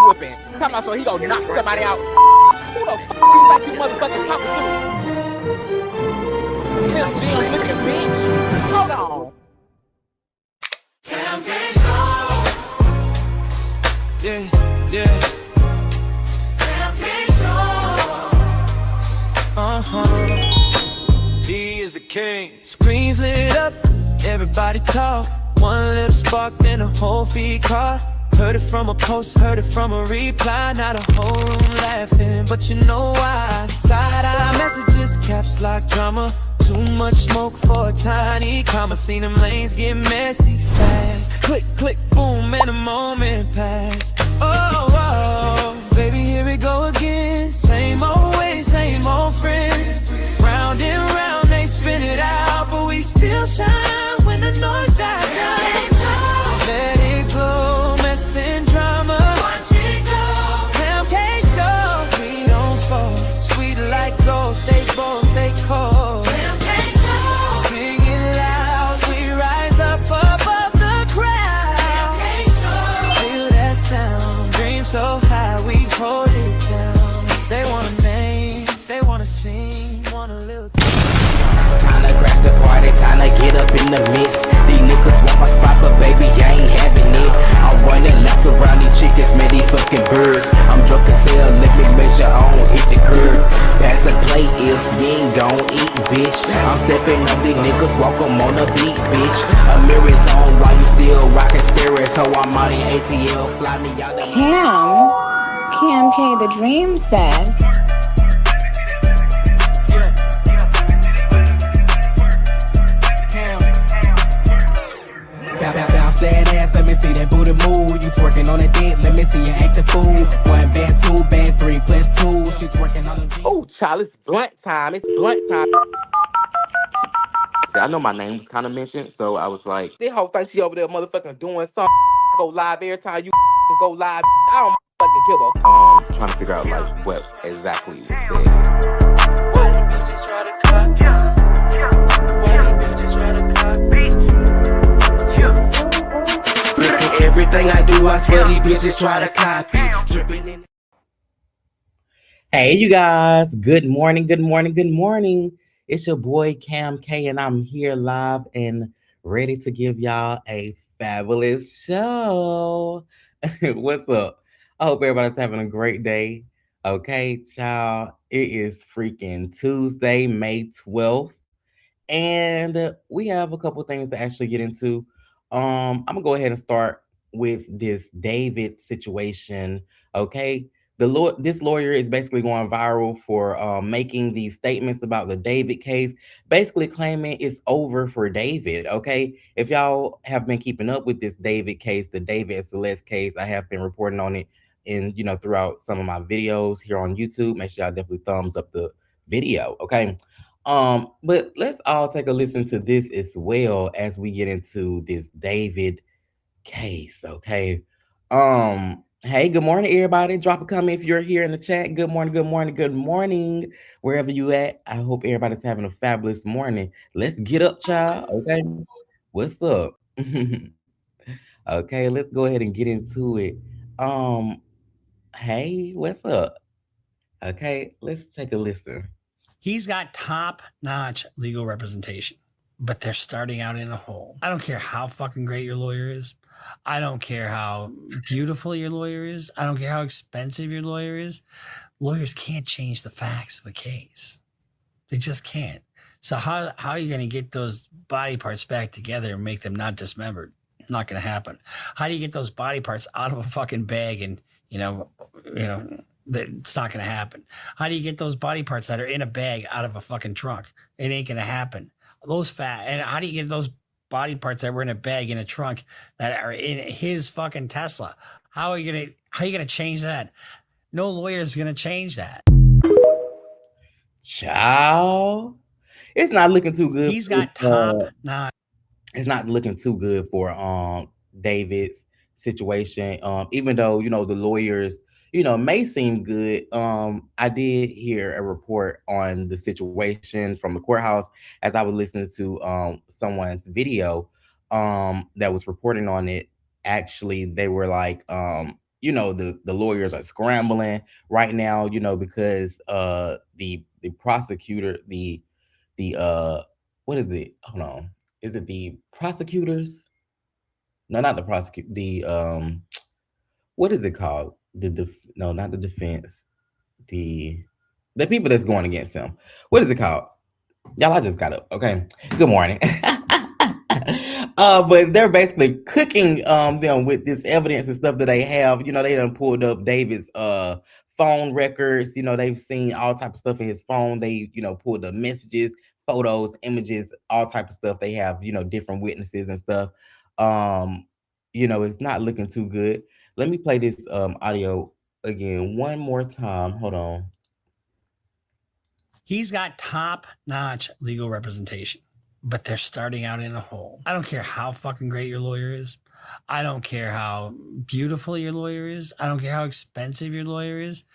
whipping. Talking about so he gonna knock somebody out. Who the fuck you think you motherfucking talking to? Hell, damn, look at me. Hold on. Yeah. He is the king. Screens lit up, everybody talk. One little spark, then a whole feed caught. Heard it from a post, heard it from a reply. Not a whole room laughing, but you know why. Side-eye messages, caps lock drama. Too much smoke for a tiny comma. Seen them lanes get messy fast. Click, click, boom, and a moment pass. Oh, baby, here we go again. Same old way, same old friends. Round and round, they spin it out, but we still shine when the noise dies down. Let it go, mess and drama. Watch it go. Khamk show, we don't fall. Sweet like gold, stay bold, stay cold. Sing it loud, we rise up above the crowd. Feel that sound, dream so high, we hold it down. They want a name, they want to sing, want a little time to crash the party, time to get up in the midst. These niggas want my spot, but baby, I ain't having it. I'm running laps around these chickens, man, these fucking birds. I'm drunk as hell, let me make sure I don't hit the curb. Pass the plate if you ain't gon' eat, bitch. I'm stepping up, these niggas walk 'em on the beat, bitch. A mirror's on while you still rockin' spirits, so I'm out in ATL, fly me out the Khamkthedream said, bounce that ass, let me see that booty move. You twerking on the dick, let me see you act the fool. 1 band, 2 band, 3 plus 2. She twerking on the dick. Oh, child, it's blunt time. It's blunt time. I know my name was kind of mentioned, so I was like, this whole thing she over there motherfucking doing something. Go live every time you go live. I don't fucking give a trying to figure out like what exactly was said. Everything I do, I swear these bitches try to copy. Dripping in. Hey, you guys. Good morning. It's your boy Cam K, and I'm here live and ready to give y'all a fabulous show. What's up? I hope everybody's having a great day. Okay, child. It is freaking Tuesday, May 12th. And we have a couple things to actually get into. I'm gonna go ahead and start with this David situation. Okay, this lawyer is basically going viral for making these statements about the David case, basically claiming it's over for David. Okay, if y'all have been keeping up with this David case, the David and Celeste case, I have been reporting on it in throughout some of my videos here on YouTube. Make sure y'all definitely thumbs up the video. Okay. But let's all take a listen to this as well as we get into this David case, okay? Hey, good morning, everybody. Drop a comment if you're here in the chat. Good morning, wherever you at. I hope everybody's having a fabulous morning. Let's get up, child, okay? What's up? Okay, let's go ahead and get into it. Hey, what's up? Okay, let's take a listen. He's got top-notch legal representation, but they're starting out in a hole. I don't care how fucking great your lawyer is. I don't care how beautiful your lawyer is. I don't care how expensive your lawyer is. Lawyers can't change the facts of a case. They just can't. So how are you going to get those body parts back together and make them not dismembered? Not going to happen. How do you get those body parts out of a fucking bag and, it's not going to happen. How do you get those body parts that are in a bag out of a fucking trunk? It ain't going to happen. And how do you get those body parts that were in a bag in a trunk that are in his fucking Tesla? How are you going to change that? No lawyer is going to change that. Child, it's not looking too good. He's got top-notch. It's not looking too good for David's situation. Even though, the lawyers may seem good. I did hear a report on the situation from the courthouse as I was listening to someone's video that was reporting on it. Actually, they were like, the lawyers are scrambling right now, because the prosecutor, the what is it? Hold on. Is it the prosecutors? No, not the prosecute. The what is it called? No, not the defense. The the people that's going against him. What is it called? Y'all, I just got up. Okay. Good morning. But they're basically cooking them with this evidence and stuff that they have. They done pulled up David's phone records. They've seen all type of stuff in his phone. They, pulled up messages, photos, images, all type of stuff. They have, different witnesses and stuff. Um, it's not looking too good. Let me play this audio again one more time. Hold on. He's got top-notch legal representation, but they're starting out in a hole. I don't care how fucking great your lawyer is. I don't care how beautiful your lawyer is. I don't care how expensive your lawyer is.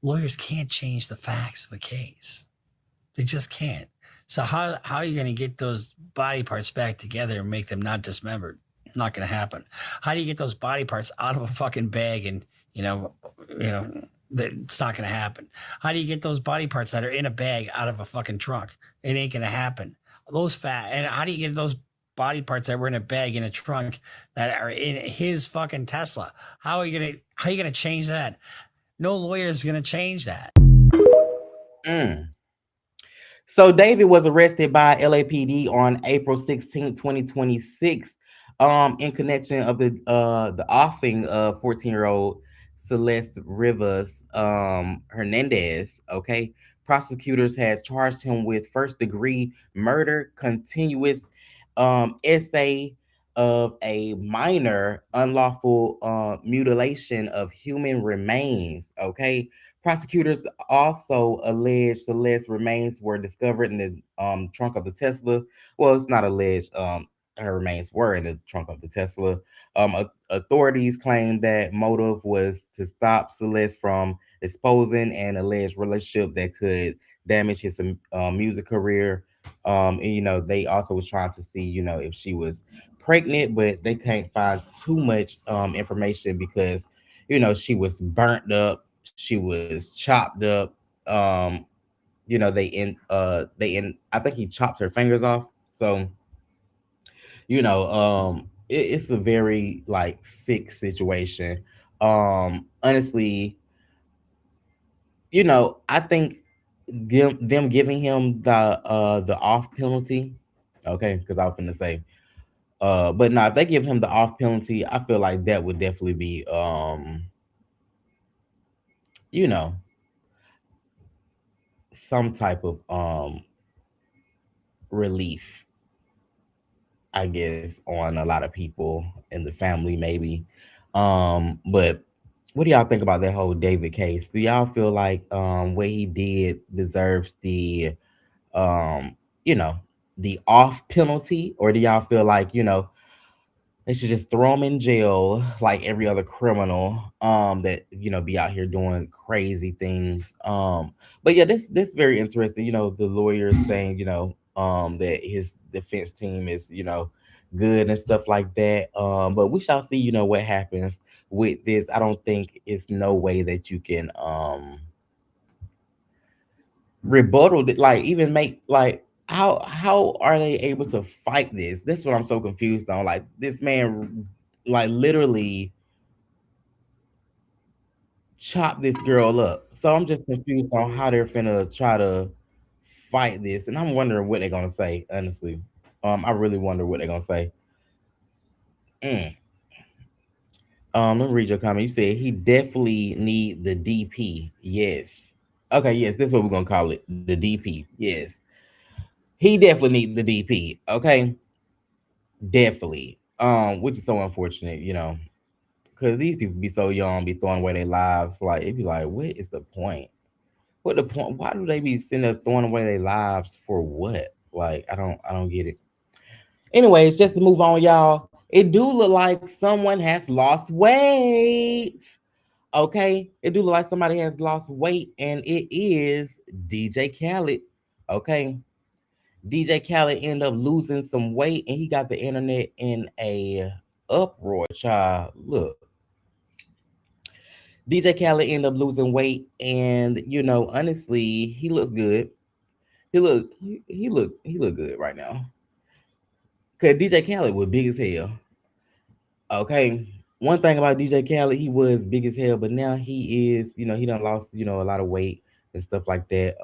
Lawyers can't change the facts of a case. They just can't. So how are you going to get those body parts back together and make them not dismembered? Not going to happen. How do you get those body parts out of a fucking bag and, it's not going to happen. How do you get those body parts that are in a bag out of a fucking trunk? It ain't going to happen. And how do you get those body parts that were in a bag in a trunk that are in his fucking Tesla? How are you going to change that? No lawyer is going to change that. Mm. So David was arrested by LAPD on April 16, 2026, in connection of the offing of 14-year-old Celeste Rivas Hernandez. Okay. Prosecutors had charged him with first degree murder, continuous essay of a minor, unlawful mutilation of human remains. Okay. Prosecutors also allege Celeste's remains were discovered in the trunk of the Tesla. Well, it's not alleged. Her remains were in the trunk of the Tesla. Authorities claim that motive was to stop Celeste from exposing an alleged relationship that could damage his music career. And they also was trying to see, if she was pregnant, but they can't find too much information because, she was burnt up, she was chopped up. Um, I think he chopped her fingers off. So, it's a very like sick situation. Honestly, I think them giving him the off penalty, okay, because I was gonna say, but now if they give him the off penalty, I feel like that would definitely be you know, some type of relief, I guess, on a lot of people in the family, maybe. But what do y'all think about that whole David case? Do y'all feel like what he did deserves um, you know, the off penalty, or do y'all feel like they should just throw him in jail like every other criminal that be out here doing crazy things. But yeah, this very interesting. The lawyers saying that his defense team is good and stuff like that. But we shall see what happens with this. I don't think it's no way that you can rebuttal it, like even make like how are they able to fight this? That's what I'm so confused on. Like this man like literally chopped this girl up. So I'm just confused on how they're finna try to fight this. And I'm wondering what they're gonna say, honestly. I really wonder what they're gonna say. Mm. Let me read your comment. You said he definitely need the DP. Yes. Okay, yes, that's what we're gonna call it. The DP. Yes. He definitely need the DP. Okay. Definitely. Which is so unfortunate, because these people be so young, be throwing away their lives. Like it'd be like, what is the point? What the point? Why do they be sitting there throwing away their lives for what? Like I don't get it. Anyways, just to move on, y'all. It do look like someone has lost weight. Okay, it do look like somebody has lost weight, and it is DJ Khaled. Okay, DJ Khaled ended up losing some weight, and he got the internet in a uproar. Child, look, DJ Khaled ended up losing weight, and honestly, he looks good. He look good right now. Cause DJ Khaled was big as hell. Okay. One thing about DJ Khaled, he was big as hell, but now he is, he done lost, a lot of weight and stuff like that.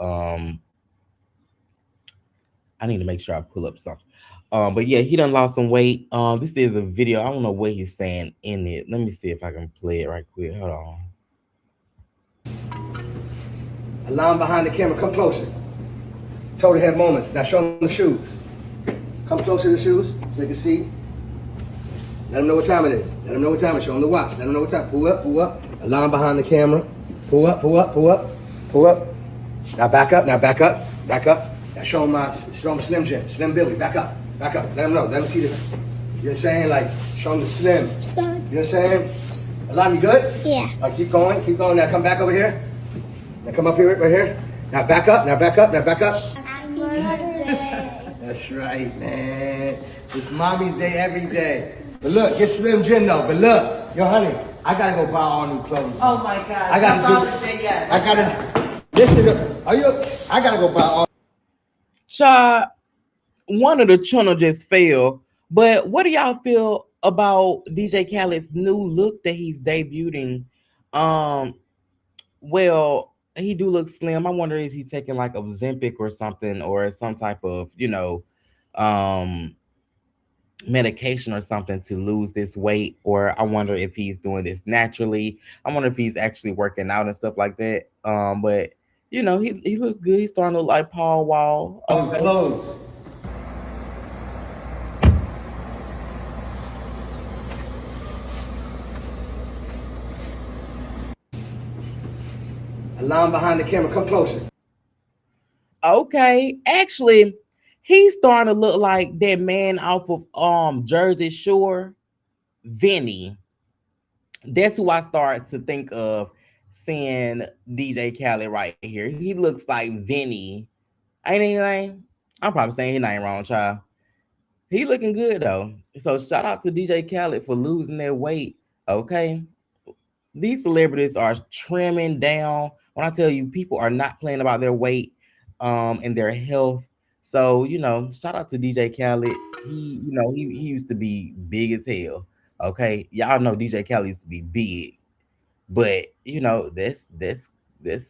I need to make sure I pull up something. But yeah, he done lost some weight. This is a video. I don't know what he's saying in it. Let me see if I can play it right quick. Hold on. A line behind the camera, come closer. Total head moments. Now show them the shoes. Come closer to the shoes so they can see. Let them know what time it is. Let them know what time it is. Show them the watch. Let them know what time. Pull up, pull up. A line behind the camera. Pull up, pull up, pull up, pull up. Now back up, now back up, back up. Now show them Slim Jim, Slim Billy. Back up, back up. Let them know. Let them see this. You know what I'm saying? Like, show them the Slim. You know what I'm saying? Alam, you good? Yeah. All right, keep going, keep going. Now come back over here. Now come up here, right here. Now back up, now back up, now back up. Happy birthday. That's right, man. It's mommy's day every day. But look, get Slim Jim though. But look, yo, honey, I gotta go buy all new clothes. Oh my God! I gotta do. I gotta listen. I gotta go buy all. Child, one of the channel just fell. But what do y'all feel about DJ Khaled's new look that he's debuting? Well, he do look slim. I wonder, is he taking like Ozempic or something, or some type of medication or something to lose this weight? Or I wonder if he's doing this naturally. I wonder if he's actually working out and stuff like that. But he looks good. He's starting to look like Paul Wall. Clothes. A line behind the camera, come closer. Okay, actually, he's starting to look like that man off of Jersey Shore, Vinny. That's who I start to think of seeing DJ Khaled right here. He looks like Vinny. Ain't anything? I'm probably saying his name wrong, child. He looking good though. So shout out to DJ Khaled for losing their weight. Okay. These celebrities are trimming down. When I tell you, people are not playing about their weight and their health. So, shout out to DJ Khaled. He used to be big as hell. Okay. Y'all know DJ Khaled used to be big. But that's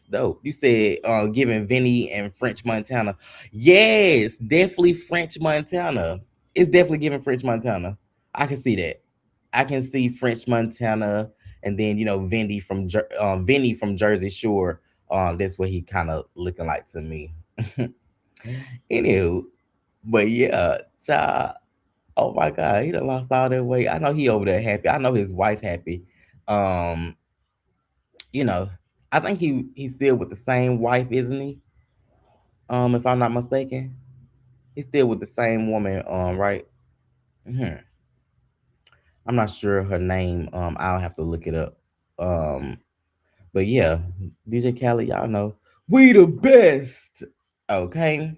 dope. You said giving Vinny and French Montana. Yes, definitely French Montana. It's definitely giving French Montana. I can see that. I can see French Montana, and then Vinny from Jersey Shore. That's what he kind of looking like to me. Anywho, but yeah, child, oh my God, he done lost all that weight. I know he over there happy. I know his wife happy. I think he's still with the same wife, isn't he? If I'm not mistaken, he's still with the same woman. Right? I'm not sure her name. I'll have to look it up. But yeah, DJ Khaled, y'all know we the best. Okay.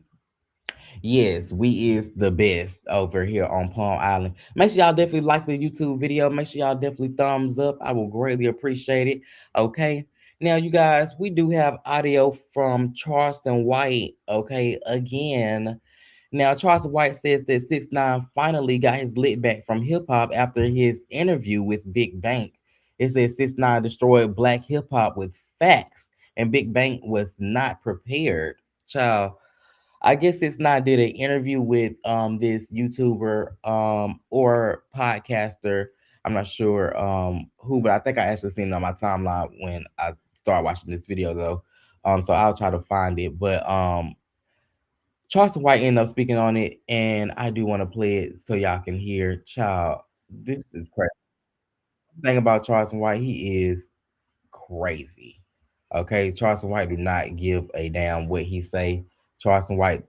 Yes, we is the best over here on Palm Island. Make sure y'all definitely like the YouTube video. Make sure y'all definitely thumbs up. I will greatly appreciate it. Okay. Now, you guys, we do have audio from Charleston White. Okay. Again. Now, Charleston White says that 6ix9ine finally got his lit back from hip hop after his interview with Big Bank. It says 6ix9ine destroyed black hip hop with facts, and Big Bank was not prepared. Child, I guess 6ix9ine did an interview with this YouTuber or podcaster. I'm not sure who, but I think I actually seen it on my timeline when I started watching this video though. So I'll try to find it. But Charleston White ended up speaking on it, and I do want to play it so y'all can hear. Child, this is crazy. The thing about Charleston White, he is crazy. Okay, Charleston White do not give a damn what he say. Charleston White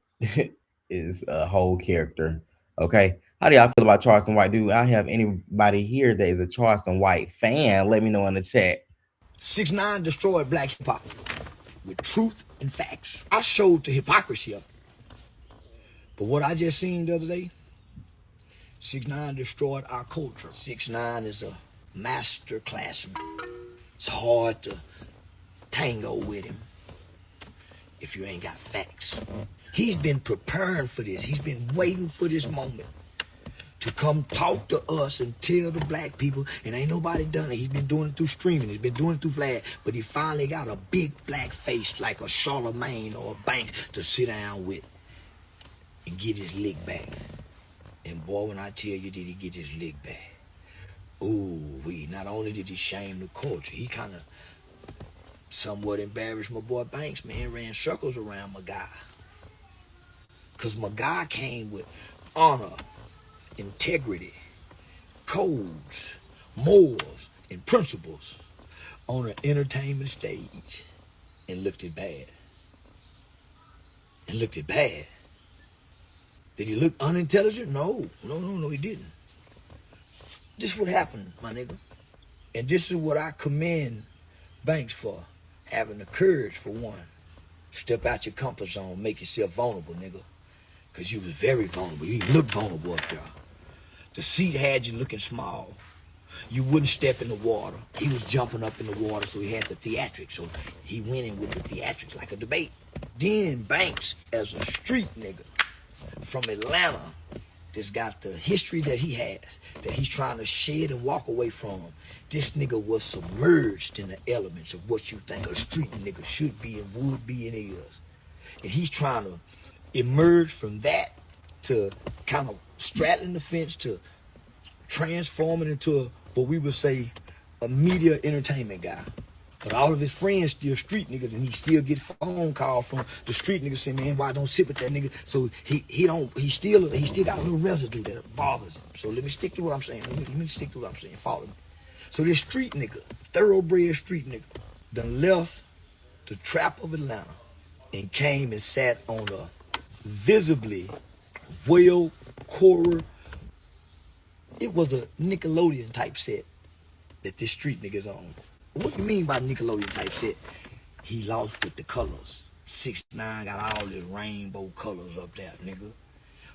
is a whole character. Okay, how do y'all feel about Charleston White? Do I have anybody here that is a Charleston White fan? Let me know in the chat. 6ix9ine destroyed black hip hop with truth and facts. I showed the hypocrisy of it. But what I just seen the other day, 6ix9ine destroyed our culture. 6ix9ine is a master classroom. It's hard to tango with him if you ain't got facts. He's been preparing for this. He's been waiting for this moment to come talk to us and tell the black people, and ain't nobody done it. He's been doing it through streaming. He's been doing it through Vlad, but he finally got a big black face like a Charlemagne or a Banks to sit down with and get his lick back. And boy, when I tell you, did he get his lick back? Ooh, not only did he shame the culture, he kind of somewhat embarrassed my boy Banks, man. Ran circles around my guy. Because my guy came with honor, integrity, codes, morals, and principles on an entertainment stage and looked it bad. And looked it bad. Did he look unintelligent? No, he didn't. This is what happened, my nigga. And this is what I commend Banks for. Having the courage, for one. Step out your comfort zone, make yourself vulnerable, nigga. Because you was very vulnerable. You looked vulnerable up there. The seat had you looking small. You wouldn't step in the water. He was jumping up in the water, so he had the theatrics. So he went in with the theatrics like a debate. Then Banks, as a street nigga from Atlanta, that's got the history that he has, that he's trying to shed and walk away from. This nigga was submerged in the elements of what you think a street nigga should be and would be and is. And he's trying to emerge from that to kind of straddling the fence to transforming into what we would say a media entertainment guy. But all of his friends still street niggas, and he still get phone call from the street niggas saying, man, why don't sit with that nigga? So he still got a little residue that bothers him. So let me stick to what I'm saying. Let me stick to what I'm saying. Follow me. So this street nigga, thoroughbred street nigga, done left the trap of Atlanta and came and sat on a visibly well choreographed. It was a Nickelodeon type set that this street nigga's on. What do you mean by Nickelodeon type set? He lost with the colors. 6ix9ine got all the rainbow colors up there, nigga.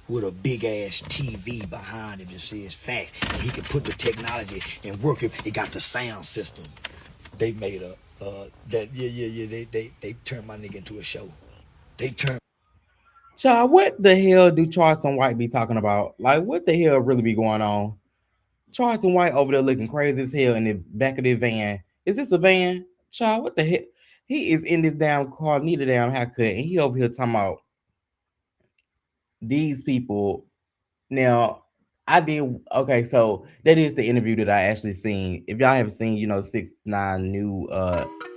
With a big ass TV behind him that says facts. And he can put the technology and work it. It got the sound system. They made they turned my nigga into a show. They turned. Child, what the hell do Charleston White be talking about? Like, what the hell really be going on? Charleston White over there looking crazy as hell in the back of the van. Is this a van? Child, what the hell? He is in this damn car, need a damn haircut, and he over here talking about these people. Now, okay, so that is the interview that I actually seen. If y'all haven't seen, 6ix9ine new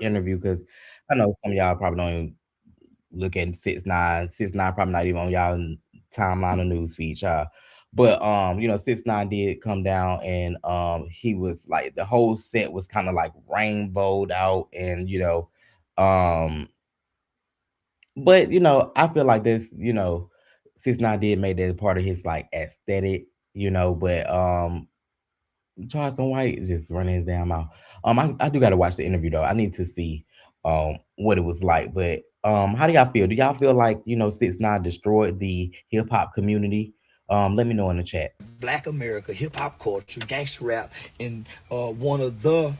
interview, because I know some of y'all probably don't even look at 6ix9ine. 6ix9ine probably not even on y'all timeline or news feed, y'all. But 6ix9ine did come down, and he was like, the whole set was kind of like rainbowed out, and but I feel like this, 6ix9ine did make that part of his like aesthetic, but Charleston White is just running his damn mouth. I do gotta watch the interview though. I need to see what it was like. But how do y'all feel? Do y'all feel like 6ix9ine destroyed the hip hop community? Let me know in the chat. Black America, hip hop culture, gangster rap, and one of the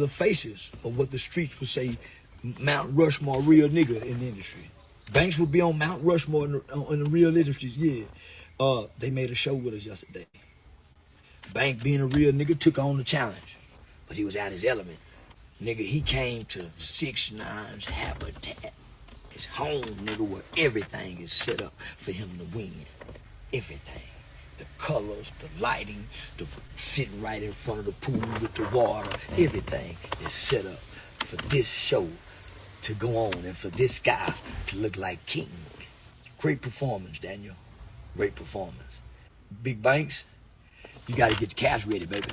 faces of what the streets would say Mount Rushmore real nigga in the industry. Banks would be on Mount Rushmore in the real industry. Yeah, they made a show with us yesterday. Bank being a real nigga took on the challenge, but he was out his element. Nigga, he came to 6ix9ine's habitat, his home, nigga, where everything is set up for him to win. Everything. The colors, the lighting, the sitting right in front of the pool with the water, everything is set up for this show to go on and for this guy to look like king. Great performance, Daniel. Great performance. Big Banks, you got to get the cash ready, baby.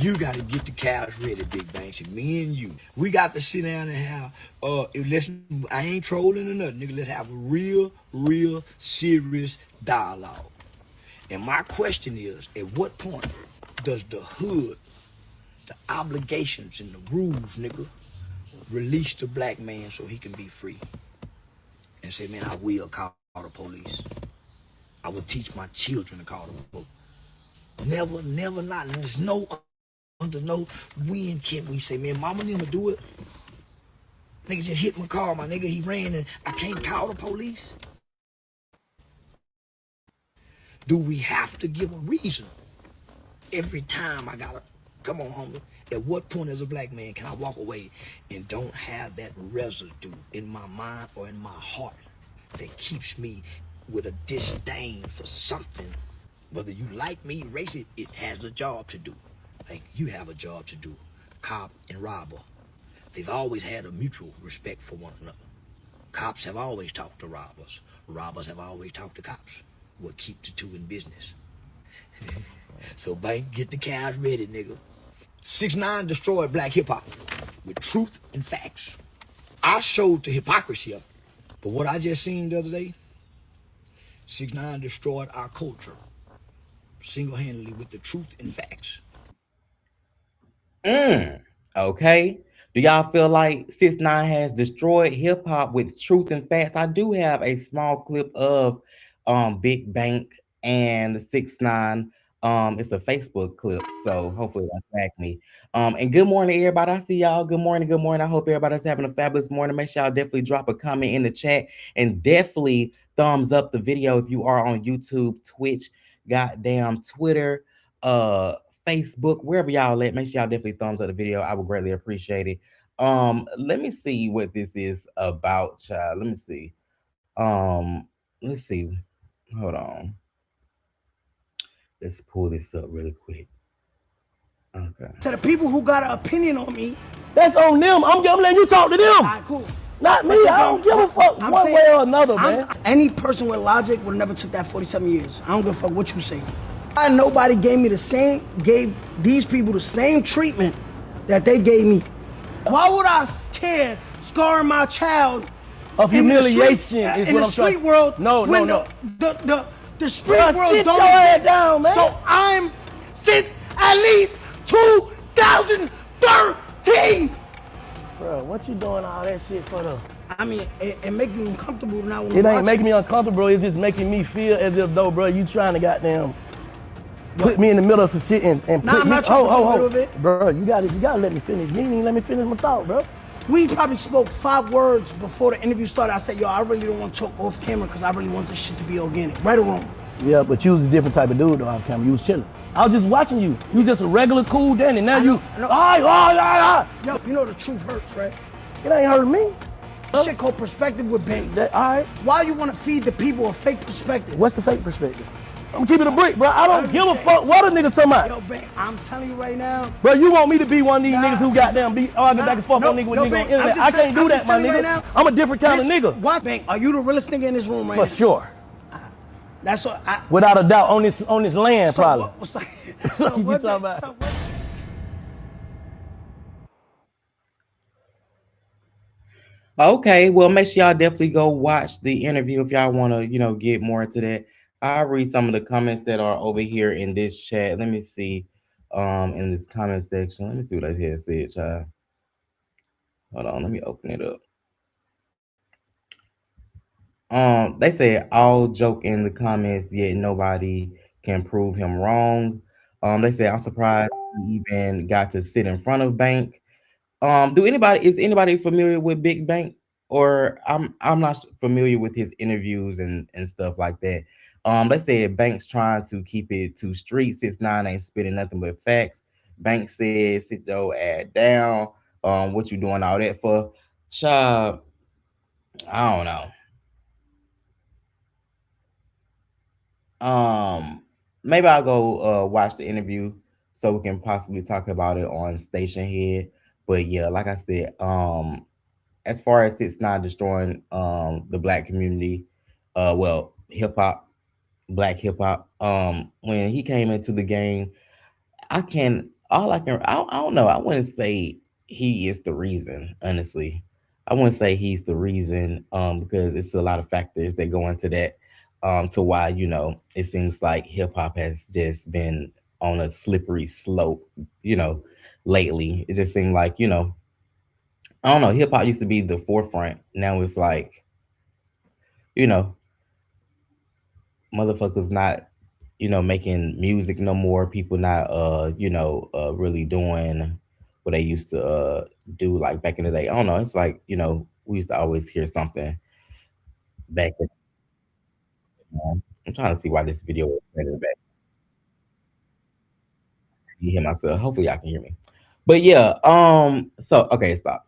You got to get the cash ready, Big Banks. And me and you, we got to sit down and have, listen, I ain't trolling or nothing, nigga. Let's have a real serious dialogue. And my question is, at what point does the hood, the obligations and the rules, nigga, release the black man so he can be free? And say, man, I will call the police. I will teach my children to call the police. Never not. There's no to know when can we say, man, mama never do it. Nigga just hit my car, my nigga. He ran and I can't call the police. Do we have to give a reason every time I gotta, come on, homie? At what point as a black man can I walk away and don't have that residue in my mind or in my heart that keeps me with a disdain for something? Whether you like me, racist, it has a job to do. Like you have a job to do. Cop and robber. They've always had a mutual respect for one another. Cops have always talked to robbers. Robbers have always talked to cops. What keep the two in business? So, bank, get the cows ready, nigga. 6ix9ine destroyed black hip-hop with truth and facts. I showed the hypocrisy of it. But what I just seen the other day, 6ix9ine destroyed our culture single-handedly with the truth and facts. Okay. Do y'all feel like 6ix9ine has destroyed hip hop with truth and facts? I do have a small clip of Big Bank and 6ix9ine. It's a Facebook clip, so hopefully that's back me. And good morning, everybody. I see y'all. Good morning, good morning. I hope everybody's having a fabulous morning. Make sure y'all definitely drop a comment in the chat and definitely thumbs up the video if you are on YouTube, Twitch, goddamn Twitter, Facebook, wherever y'all at. Make sure y'all definitely thumbs up the video. I would greatly appreciate it. Let me see what this is about, child. Let me see. Let's see. Hold on. Let's pull this up really quick. Okay. To the people who got an opinion on me, that's on them. I'm letting you talk to them. All right, cool. Not me. I don't give a fuck one way or another, man. Any person with logic would never took that 47 years. I don't give a fuck what you say. Nobody gave these people the same treatment that they gave me. Why would I care scarring my child of humiliation is in what the I'm street trying. world? No. The street world sit don't your head down, man. So I'm since at least 2013. Bro, what you doing all that shit for though? I mean, it make you uncomfortable now when it ain't making me uncomfortable, bro. It's just making me feel as if though, bro, you trying to goddamn put me in the middle of some shit and put I'm not trying to put you in the middle of it. Bro, you gotta let me finish. You didn't even let me finish my thought, bro. We probably spoke 5 words before the interview started. I said, yo, I really don't want to talk off camera because I really want this shit to be organic. Right or wrong? Yeah, but you was a different type of dude though off camera. You was chilling. I was just watching you. You just a regular cool Danny. Now you, Yo, you know the truth hurts, right? It ain't hurt me. Shit called perspective with Bank. All right. Why you want to feed the people a fake perspective? What's the fake perspective? I'm keeping it a brick, bro. I don't give a fuck what a nigga talking about. Yo, Bank, I'm telling you right now. Bro, you want me to be one of these niggas who goddamn be arguing back and forth on nigga with nigga on the internet. I can't do that, my nigga. Right, I'm a different kind of nigga. What, Bank? Are you the realest nigga in this room right now? For sure. That's what I... Without a doubt, on this land, probably. So what you talking about? Okay, well, make sure y'all definitely go watch the interview if y'all want to, get more into that. I'll read some of the comments that are over here in this chat. Let me see, in this comment section. Let me see what I here said, child. Hold on, let me open it up. They said all joke in the comments, yet nobody can prove him wrong. They said I'm surprised he even got to sit in front of Bank. Is anybody familiar with Big Bank? Or I'm not familiar with his interviews and stuff like that. They said Bank's trying to keep it to street. 6ix9ine ain't spitting nothing but facts. Bank said, sit your ass down. What you doing all that for? Child, I don't know. Maybe I'll go watch the interview so we can possibly talk about it on Stationhead. But yeah, like I said, as far as 6ix9ine destroying the black community, hip hop, black hip hop, when he came into the game, I don't know. I wouldn't say he is the reason, honestly. I wouldn't say he's the reason, because it's a lot of factors that go into that, to why, it seems like hip hop has just been on a slippery slope, lately. It just seemed like, I don't know, hip hop used to be the forefront. Now it's like, motherfuckers not making music no more. People not really doing what they used to do like back in the day. I don't know. It's like, we used to always hear something back in. I'm trying to see why this video was playing in the back. You hear myself. Hopefully y'all can hear me. But yeah, so okay, stop.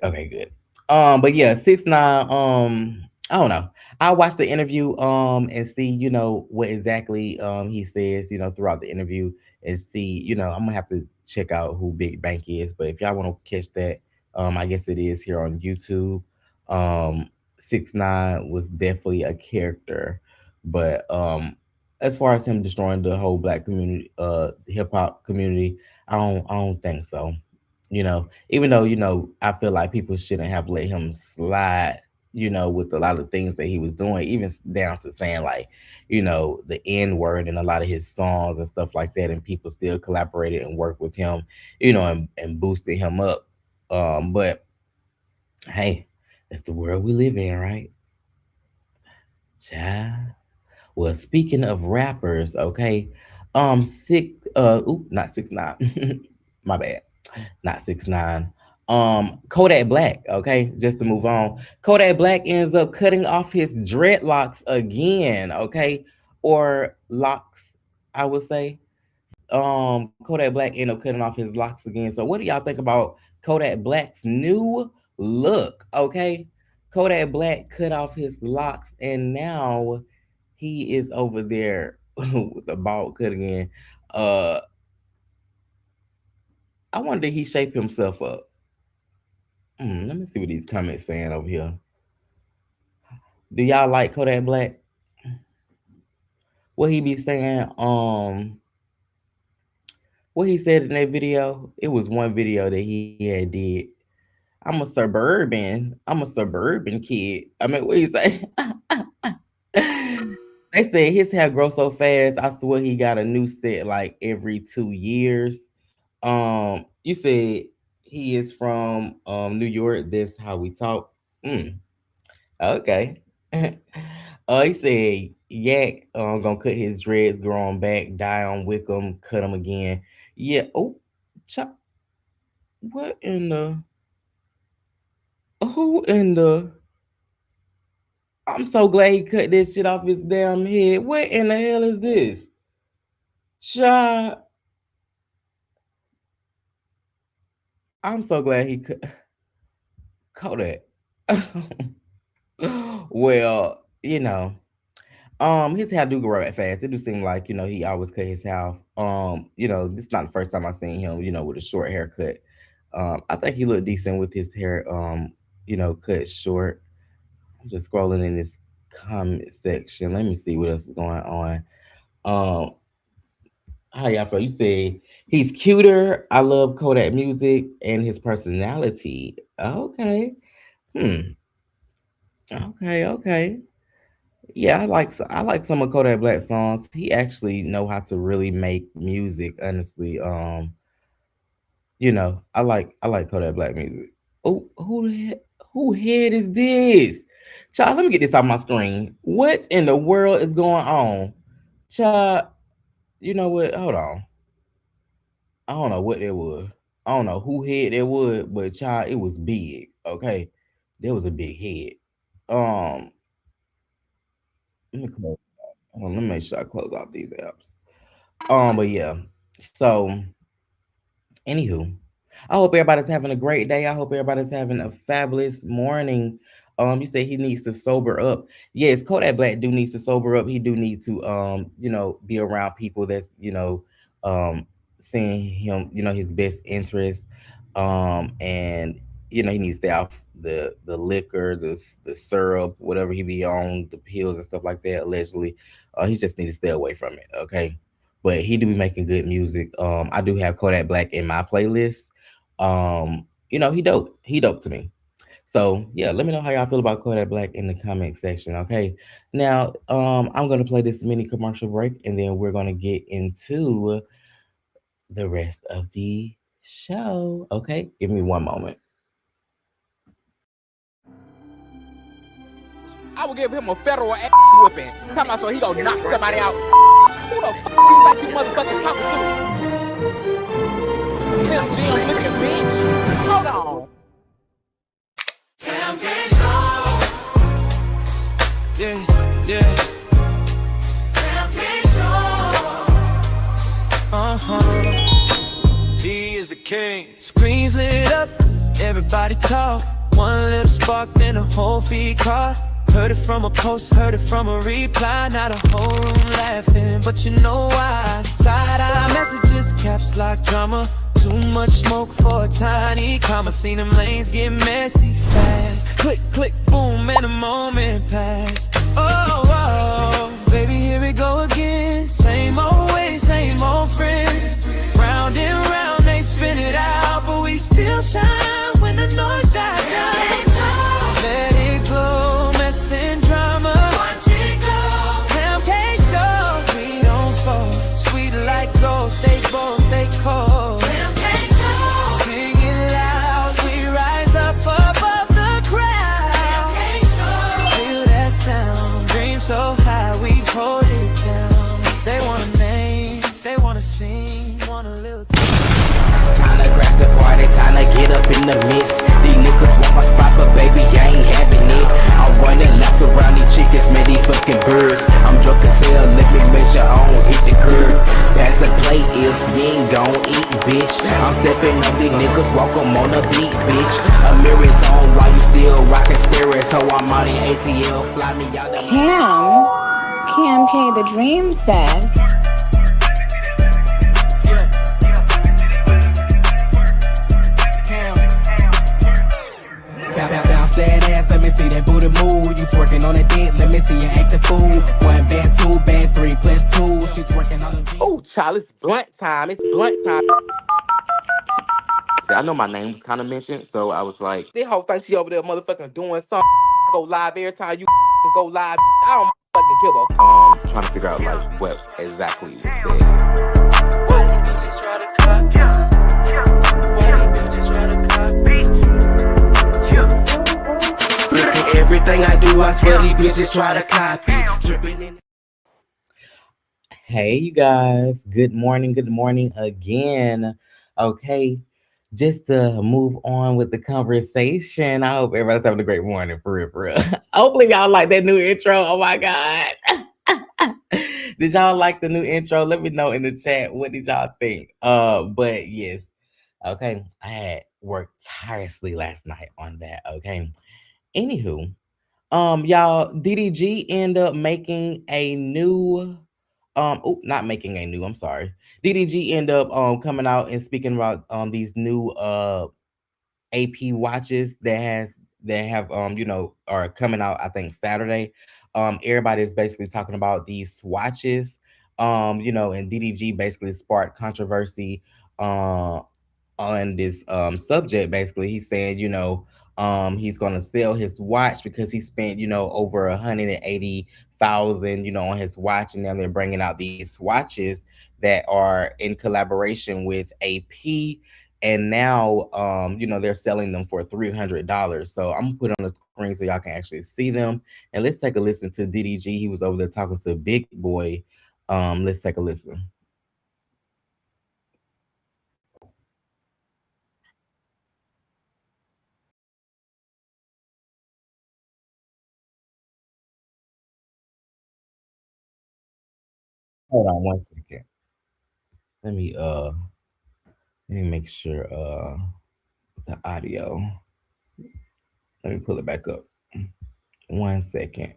Okay, good. But yeah, 6ix9ine. I don't know. I'll watch the interview and see, what exactly he says, throughout the interview and see, I'm gonna have to check out who Big Bank is. But if y'all want to catch that, I guess it is here on YouTube. Um 6ix9ine was definitely a character, but as far as him destroying the whole black community, hip hop community, I don't think so. Even though, I feel like people shouldn't have let him slide, with a lot of things that he was doing, even down to saying like, the N word in a lot of his songs and stuff like that, and people still collaborated and worked with him, and boosted him up. But hey, that's the world we live in, right? Child. Well, speaking of rappers, okay, not 6ix9ine. My bad. Not 6ix9ine. Kodak Black, okay, just to move on. Kodak Black ends up cutting off his dreadlocks again, okay, or locks, I would say. Kodak Black ended up cutting off his locks again. So what do y'all think about Kodak Black's new look? Okay. Kodak Black cut off his locks and now he is over there with the bald cut again. Uh I wonder did he shape himself up. Let me see what these comments saying over here. Do y'all like Kodak Black? What he be saying? What he said in that video? It was one video that he had did. I'm a suburban kid. I mean, what you say? They said his hair grows so fast. I swear he got a new set like every 2 years. You said he is from New York. That's how we talk. Mm, okay. He said Yak gonna cut his dreads, grow 'em back, dye on Wickham, cut them again. Yeah. Oh, what in the? Who in the? I'm so glad he cut this shit off his damn head. What in the hell is this? Child, I'm so glad he cut Kodak. Well, his hair do grow back fast. It do seem like, he always cut his hair off. This is not the first time I seen him, with a short haircut. I think he looked decent with his hair, cut short. I'm just scrolling in this comment section. Let me see what else is going on. Um, how y'all feel? You say he's cuter. I love Kodak music and his personality. Okay. Hmm. Okay. Okay. Yeah, I like some of Kodak Black songs. He actually know how to really make music. Honestly, I like Kodak Black music. Oh, who head is this? Child, let me get this off my screen. What in the world is going on? Child, you know what? Hold on. I don't know what it was. I don't know who head it was, but child, it was big. Okay, there was a big head. Um, let me close. Hold on, let me make sure I close out these apps. But yeah. So, anywho, I hope everybody's having a great day. I hope everybody's having a fabulous morning. You say he needs to sober up. Yes, Kodak Black do needs to sober up. He do need to be around people that's, seeing him, his best interest. And he needs to stay off the liquor, the syrup, whatever he be on, the pills and stuff like that, allegedly. He just need to stay away from it, okay? But he do be making good music. I do have Kodak Black in my playlist. He dope. He dope to me. So yeah, let me know how y'all feel about Kodak Black in the comment section. Okay. Now, I'm gonna play this mini commercial break, and then we're gonna get into the rest of the show. Okay, give me one moment. I will give him a federal ass whipping. Talking about so he gonna knock somebody out. Who the f you think you motherfucking talking to? Him, Jim, looking bitch. Hold on. Yeah, yeah. He is the king. Screens lit up, everybody talk. One little spark, then the whole feed caught. Heard it from a post, heard it from a reply. Now the whole room laughing, but you know why? Side-eye messages, caps lock drama. Too much smoke for a tiny comma. Seen them lanes get messy fast. Click, click, boom, and a moment pass. Oh, oh, baby, here we go again. Same old way, same old friends. Round and round, they spin it out, but we still shine when the noise dies down. Let it go, mess and drama. Watch it go. Khamk show, we don't fall. Sweet like gold, stay bold, stay cold. Sing it loud, we rise up above the crowd. Feel that sound, dream so high, we hold it down. They want a name, they want to sing, want a little Time to crash the party, time to get up in the midst. These niggas want my spot, but baby, I ain't having it. I'm running laps around these chickens, man, these fucking birds. I'm drunk as hell, let me make sure I don't hit the curb. Pass the plate if you ain't gon' eat, bitch. I'm stepping up, these niggas walk 'em on the beat, bitch. A mirror's on while you still rockin' stereo, so I'm out in ATL, fly me out the Khamkthedream said. Bounce that ass, let me see that booty move. You twerking on the dick, let me see you act the fool. 1 band, 2 band, 3 plus 2. She twerking on the Oh, child, it's blunt time. It's blunt time. I know my name was kind of mentioned, so I was like, this whole thing she over there motherfucking doing something. Go live every time you go live. I don't fucking give a trying to figure out like what exactly was said. everything I do, I swear these bitches try to copy. Dripping in. Hey, you guys. Good morning again. Okay, just to move on with the conversation. I hope everybody's having a great morning, for real, for real. Hopefully y'all like that new intro. Oh my God. Did y'all like the new intro? Let me know in the chat. What did y'all think? But yes. Okay, I had worked tirelessly last night on that. Okay. Anywho, y'all, DDG end up making a new not making a new, I'm sorry. DDG end up coming out and speaking about these new AP watches that have are coming out, I think Saturday. Everybody is basically talking about these swatches. And DDG basically sparked controversy on this subject. Basically, he's saying, he's gonna sell his watch because he spent, over 180,000, on his watch, and now they're bringing out these swatches that are in collaboration with AP, and now they're selling them for $300. So I'm gonna put it on the screen so y'all can actually see them, and let's take a listen to DDG. He was over there talking to Big Boy. Let's take a listen. Hold on one second. Let me make sure the audio. Let me pull it back up. 1 second.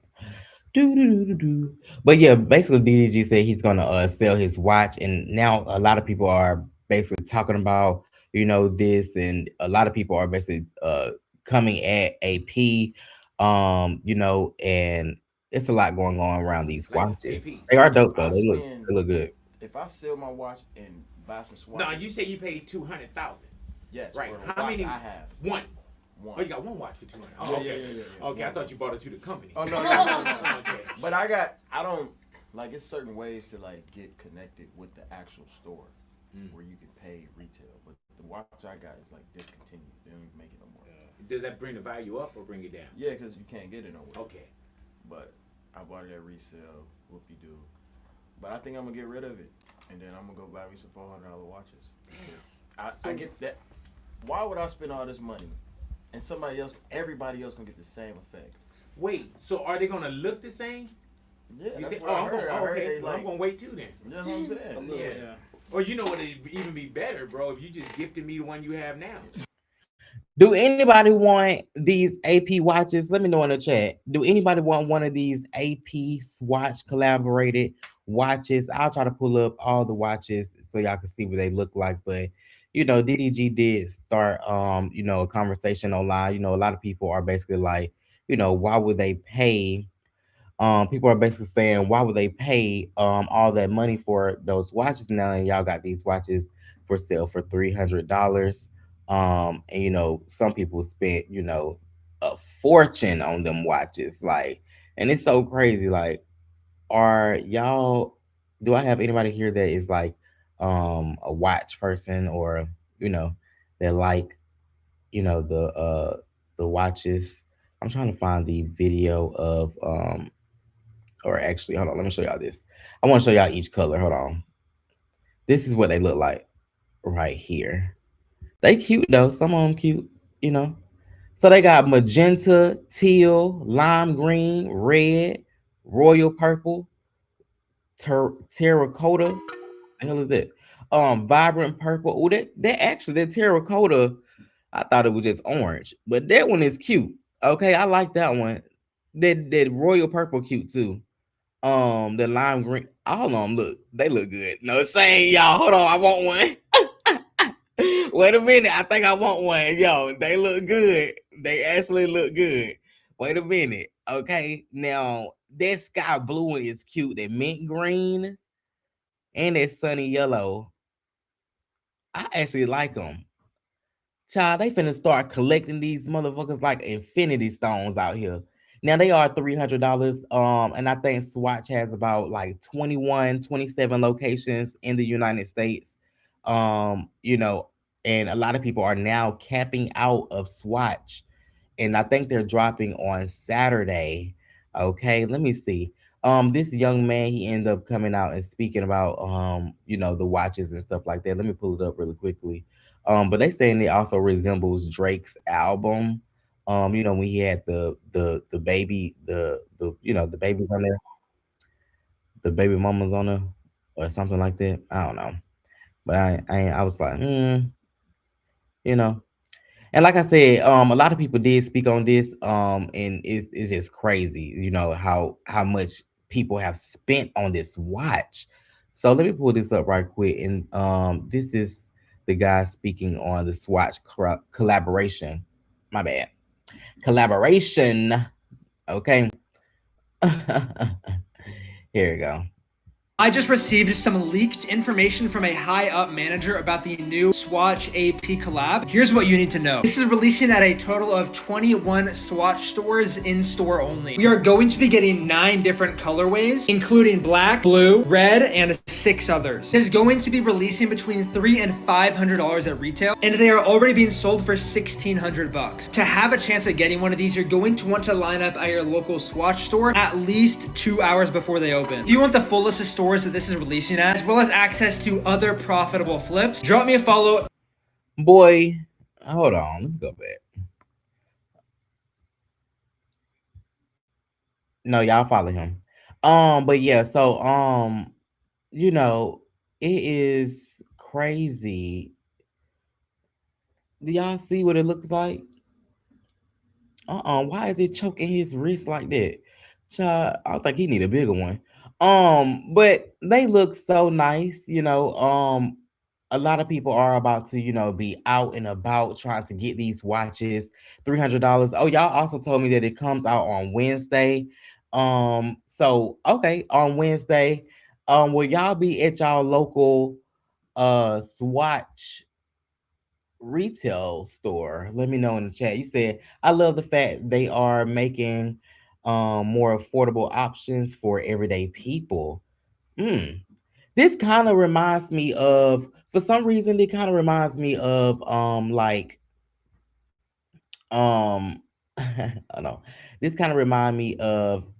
Do. But yeah, basically DDG said he's gonna sell his watch, and now a lot of people are basically talking about this, and a lot of people are basically coming at AP, and it's a lot going on around these watches. They are dope though. They look good. If I sell my watch and buy some swatches. No, you say you paid 200,000. Yes, right. For how many I have? One. Oh, you got one watch for 200. Oh, okay. Yeah. Okay, I thought you bought it to the company. Oh no. Okay. But I don't like, it's certain ways to like get connected with the actual store where you can pay retail. But the watch I got is like discontinued. They don't even make it no more. Does that bring the value up or bring it down? Yeah, because you can't get it nowhere. Okay. but I bought it at resale. Whoopie doo. But I think I'm gonna get rid of it, and then I'm gonna go buy me some $400 watches. I get that. Why would I spend all this money and somebody else, everybody else, gonna get the same effect? Wait, so are they gonna look the same? Yeah, You that's think? what I heard. I heard Okay. they Well, I'm like. gonna wait too then. You know what I'm saying? Yeah. Or you know what? It'd even be better, bro, if you just gifted me the one you have now. Do anybody want these AP watches? Let me know in the chat. Do anybody want one of these AP Swatch collaborated watches? I'll try to pull up all the watches so y'all can see what they look like. But DDG did start a conversation online. A lot of people are basically like, why would they pay people are basically saying why would they pay all that money for those watches now, and y'all got these watches for sale for $300. And some people spent a fortune on them watches, like, and it's so crazy. Like, are y'all, do I have anybody here that is like a watch person, or that like the watches? I'm trying to find the video of or actually, hold on, let me show y'all this. I want to show y'all each color. Hold on. This is what they look like right here. They cute though. Some of them cute, you know. So they got magenta, teal, lime green, red, royal purple, terracotta. The hell is that? Vibrant purple. Oh, that actually that terracotta. I thought it was just orange, but that one is cute. Okay, I like that one. That royal purple cute too. The lime green. All of them they look good. No saying, y'all. Hold on, I want one. Wait a minute, I think I want one. Yo, they look good. They actually look good. Wait a minute. Okay, now that sky blue one is cute. That mint green and that sunny yellow. I actually like them. Child, they finna start collecting these motherfuckers like infinity stones out here. Now they are $300. And I think Swatch has about like 21, 27 locations in the United States. You know, and a lot of people are now capping out of Swatch, and I think they're dropping on Saturday. Okay, let me see. This young man, he ended up coming out and speaking about the watches and stuff like that. Let me pull it up really quickly. But they saying it also resembles Drake's album. When he had the baby, the babies on there, the baby mamas on there, or something like that. I don't know. But I was like, you know. And like I said, a lot of people did speak on this, and it's just crazy, how much people have spent on this watch. So let me pull this up right quick, and this is the guy speaking on the Swatch collaboration. My bad, collaboration. Okay, here we go. I just received some leaked information from a high-up manager about the new Swatch AP collab. Here's what you need to know. This is releasing at a total of 21 Swatch stores in-store only. We are going to be getting 9 different colorways, including black, blue, red, and 6 others. It is going to be releasing between $300 and $500 at retail, and they are already being sold for $1,600. To have a chance at getting one of these, you're going to want to line up at your local Swatch store at least 2 hours before they open. If you want the full list of stores that this is releasing at, as well as access to other profitable flips, drop me a follow. Boy, hold on, let me go back. No, y'all follow him. But yeah, so it is crazy. Do y'all see what it looks like? Why is it choking his wrist like that? Child, I think he need a bigger one. But they look so nice, a lot of people are about to, be out and about trying to get these watches. $300. Oh, y'all also told me that it comes out on Wednesday. So okay, on Wednesday, will y'all be at y'all local Swatch retail store? Let me know in the chat. You said, I love the fact they are making more affordable options for everyday people. This kind of reminds me of, for some reason, it kind of reminds me of like I don't know. This kind of remind me of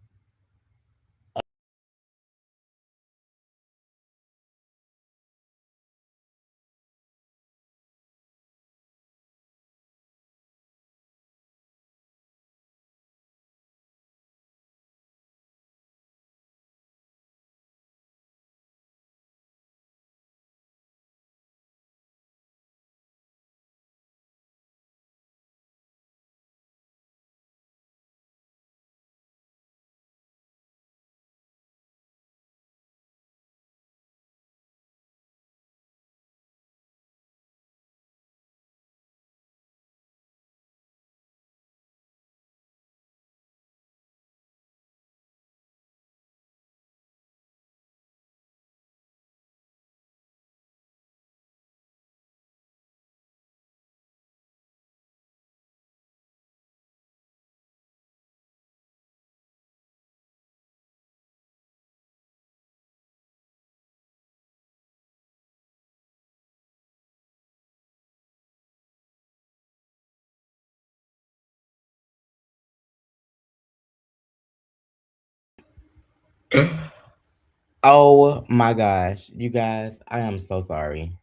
Oh my gosh, you guys, I am so sorry.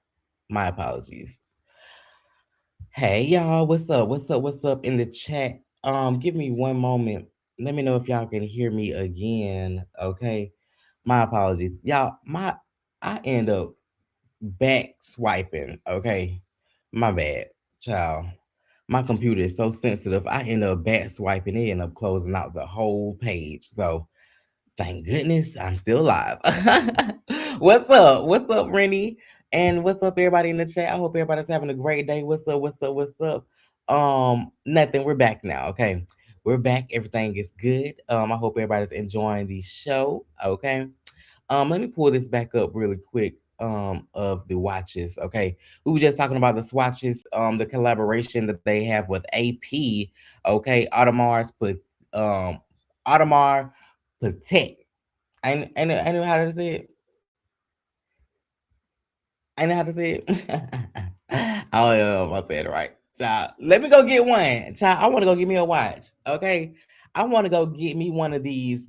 My apologies. Hey y'all, what's up? What's up? What's up in the chat? Give me one moment. Let me know if y'all can hear me again. Okay. My apologies. Y'all, I end up back swiping. Okay. My bad. Child. My computer is so sensitive. I end up back swiping, it end up closing out the whole page. So thank goodness I'm still alive. What's up? What's up, Rennie? And what's up, everybody in the chat? I hope everybody's having a great day. What's up? What's up? What's up? Nothing. We're back now. Okay. We're back. Everything is good. I hope everybody's enjoying the show. Okay. Let me pull this back up really quick. Of the watches. Okay. We were just talking about the swatches, the collaboration that they have with AP. Okay. Audemars Protect. I know how to say it. I know how to say it. I don't know if I said it right. Child, let me go get one. Child, I want to go get me a watch. Okay. I want to go get me one of these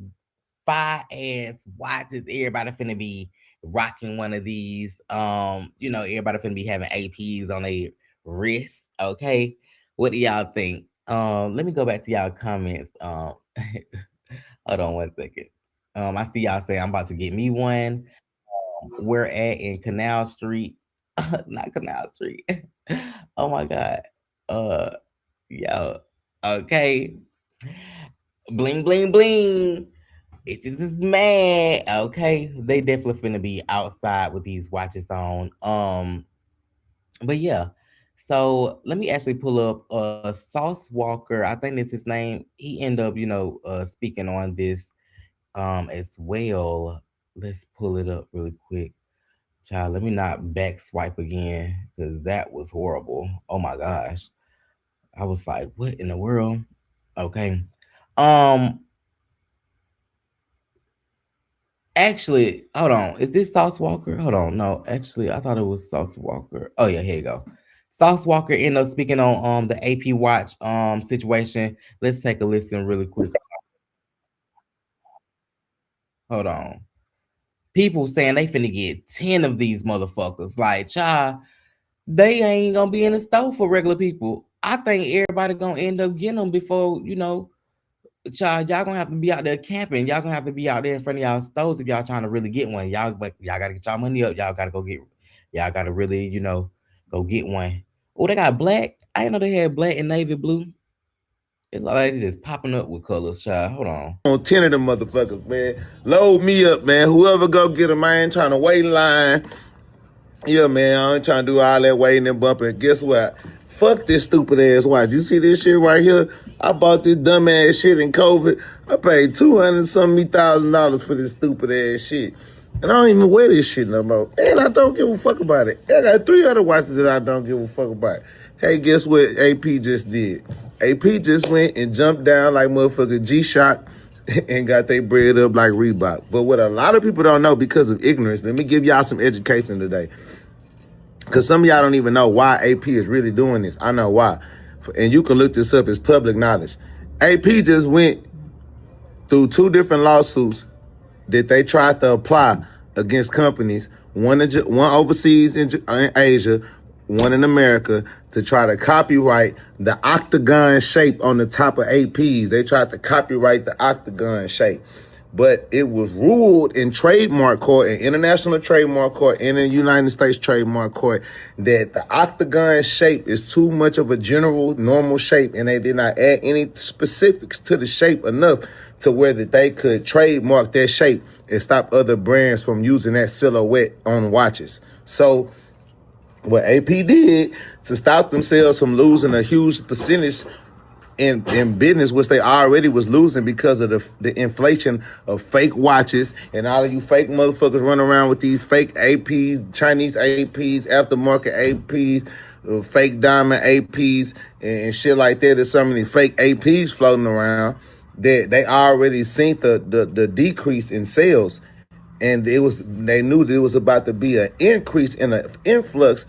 fire ass watches. Everybody finna be rocking one of these. Everybody finna be having APs on their wrist. Okay. What do y'all think? Let me go back to y'all comments. Hold on one second. I see y'all say I'm about to get me one. We're in Canal Street. Not Canal Street. Oh my god. Uh yo. Okay. Bling bling bling. It's just mad. Okay. They definitely finna be outside with these watches on. But yeah. So let me actually pull up Sauce Walker. I think that's his name. He ended up, speaking on this as well. Let's pull it up really quick. Child, let me not back swipe again because that was horrible. Oh my gosh. I was like, what in the world? Okay. Um, Actually, hold on. Is this Sauce Walker? Hold on. No, actually, I thought it was Sauce Walker. Oh yeah, here you go. Sauce Walker ended up speaking on the AP Watch situation. Let's take a listen really quick. Hold on. People saying they finna get 10 of these motherfuckers. Like, child, they ain't gonna be in the store for regular people. I think everybody gonna end up getting them before, child, y'all gonna have to be out there camping. Y'all gonna have to be out there in front of y'all stores if y'all trying to really get one. Y'all gotta get y'all money up. Y'all gotta really, go get one. Oh, they got black. I didn't know they had black and navy blue. It's like they just popping up with colors, child. Hold on. 10 of them motherfuckers, man. Load me up, man. Whoever go get them, I ain't trying to wait in line. Yeah, man, I ain't trying to do all that waiting and bumping. Guess what? Fuck this stupid ass watch. You see this shit right here? I bought this dumb ass shit in COVID. I paid $200,000 for this stupid ass shit. And I don't even wear this shit no more. And I don't give a fuck about it. I got 3 other watches that I don't give a fuck about. Hey, guess what AP just did? AP just went and jumped down like motherfucker G-Shock and got their bread up like Reebok. But what a lot of people don't know because of ignorance, let me give y'all some education today. Because some of y'all don't even know why AP is really doing this. I know why. And you can look this up. It's public knowledge. AP just went through 2 different lawsuits that they tried to apply against companies, one overseas in Asia, one in America, to try to copyright the octagon shape on the top of APs. They tried to copyright the octagon shape. But it was ruled in trademark court, in international trademark court, and in the United States trademark court, that the octagon shape is too much of a general, normal shape, and they did not add any specifics to the shape enough to where that they could trademark that shape and stop other brands from using that silhouette on watches. So what AP did to stop themselves from losing a huge percentage in business, which they already was losing because of the inflation of fake watches, and all of you fake motherfuckers run around with these fake APs, Chinese APs, aftermarket APs, fake diamond APs, and shit like that. There's so many fake APs floating around that they already seen the decrease in sales, and they knew that it was about to be an increase in an influx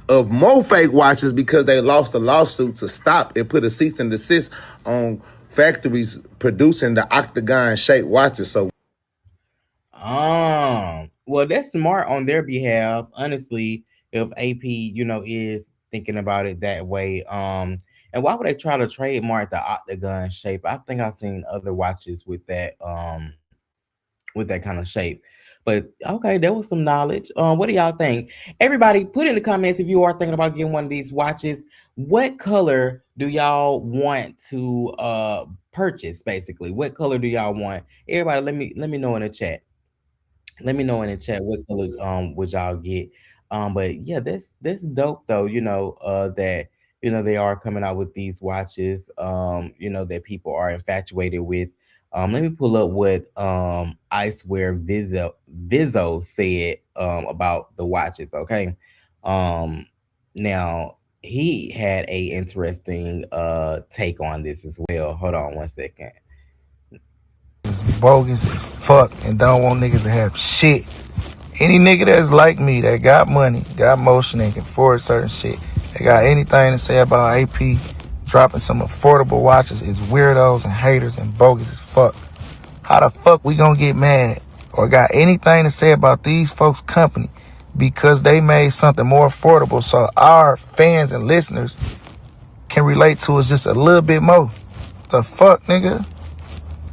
of more fake watches because they lost a lawsuit to stop and put a cease and desist on factories producing the octagon shaped watches. So Well, that's smart on their behalf, honestly. If AP, is thinking about it that way. And why would they try to trademark the octagon shape? I think I've seen other watches with that kind of shape. But okay, there was some knowledge. What do y'all think? Everybody, put in the comments if you are thinking about getting one of these watches. What color do y'all want to purchase? Basically, what color do y'all want? Everybody, let me know in the chat. Let me know in the chat what color would y'all get. But yeah, that's dope though, that they are coming out with these watches, that people are infatuated with. Let me pull up what Icewear Vizzo said about the watches, okay? Um Now he had a interesting take on this as well. Hold on one second. Bogus as fuck and don't want niggas to have shit. Any nigga that's like me, that got money, got motion, and can afford certain shit, they got anything to say about AP dropping some affordable watches is weirdos and haters and bogus as fuck. How the fuck we gonna get mad or got anything to say about these folks' company because they made something more affordable so our fans and listeners can relate to us just a little bit more? The fuck, nigga?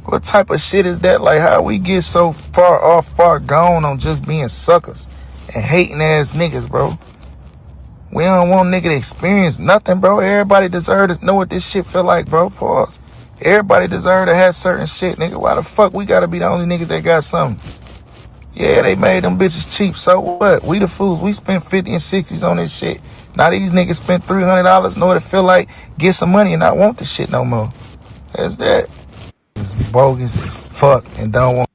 What type of shit is that? Like, how we get so far gone on just being suckers and hating ass niggas, bro? We don't want nigga to experience nothing, bro. Everybody deserve to know what this shit feel like, bro. Pause. Everybody deserve to have certain shit, nigga. Why the fuck we gotta be the only niggas that got something? Yeah, they made them bitches cheap. So what? We the fools. We spent 50 and 60s on this shit. Now these niggas spent $300, know what it feel like, get some money and not want this shit no more. That's that. Bogus as fuck and don't want.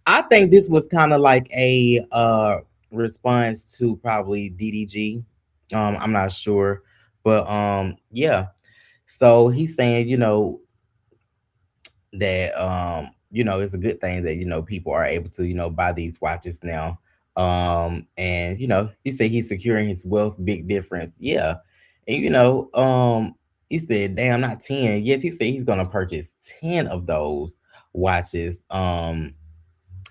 I think this was kind of like a response to probably DDG. I'm not sure, but yeah. So he's saying, that it's a good thing that people are able to buy these watches now. And he said he's securing his wealth, big difference. Yeah. And he said, damn, not 10. Yes, he said he's gonna purchase 10 of those watches.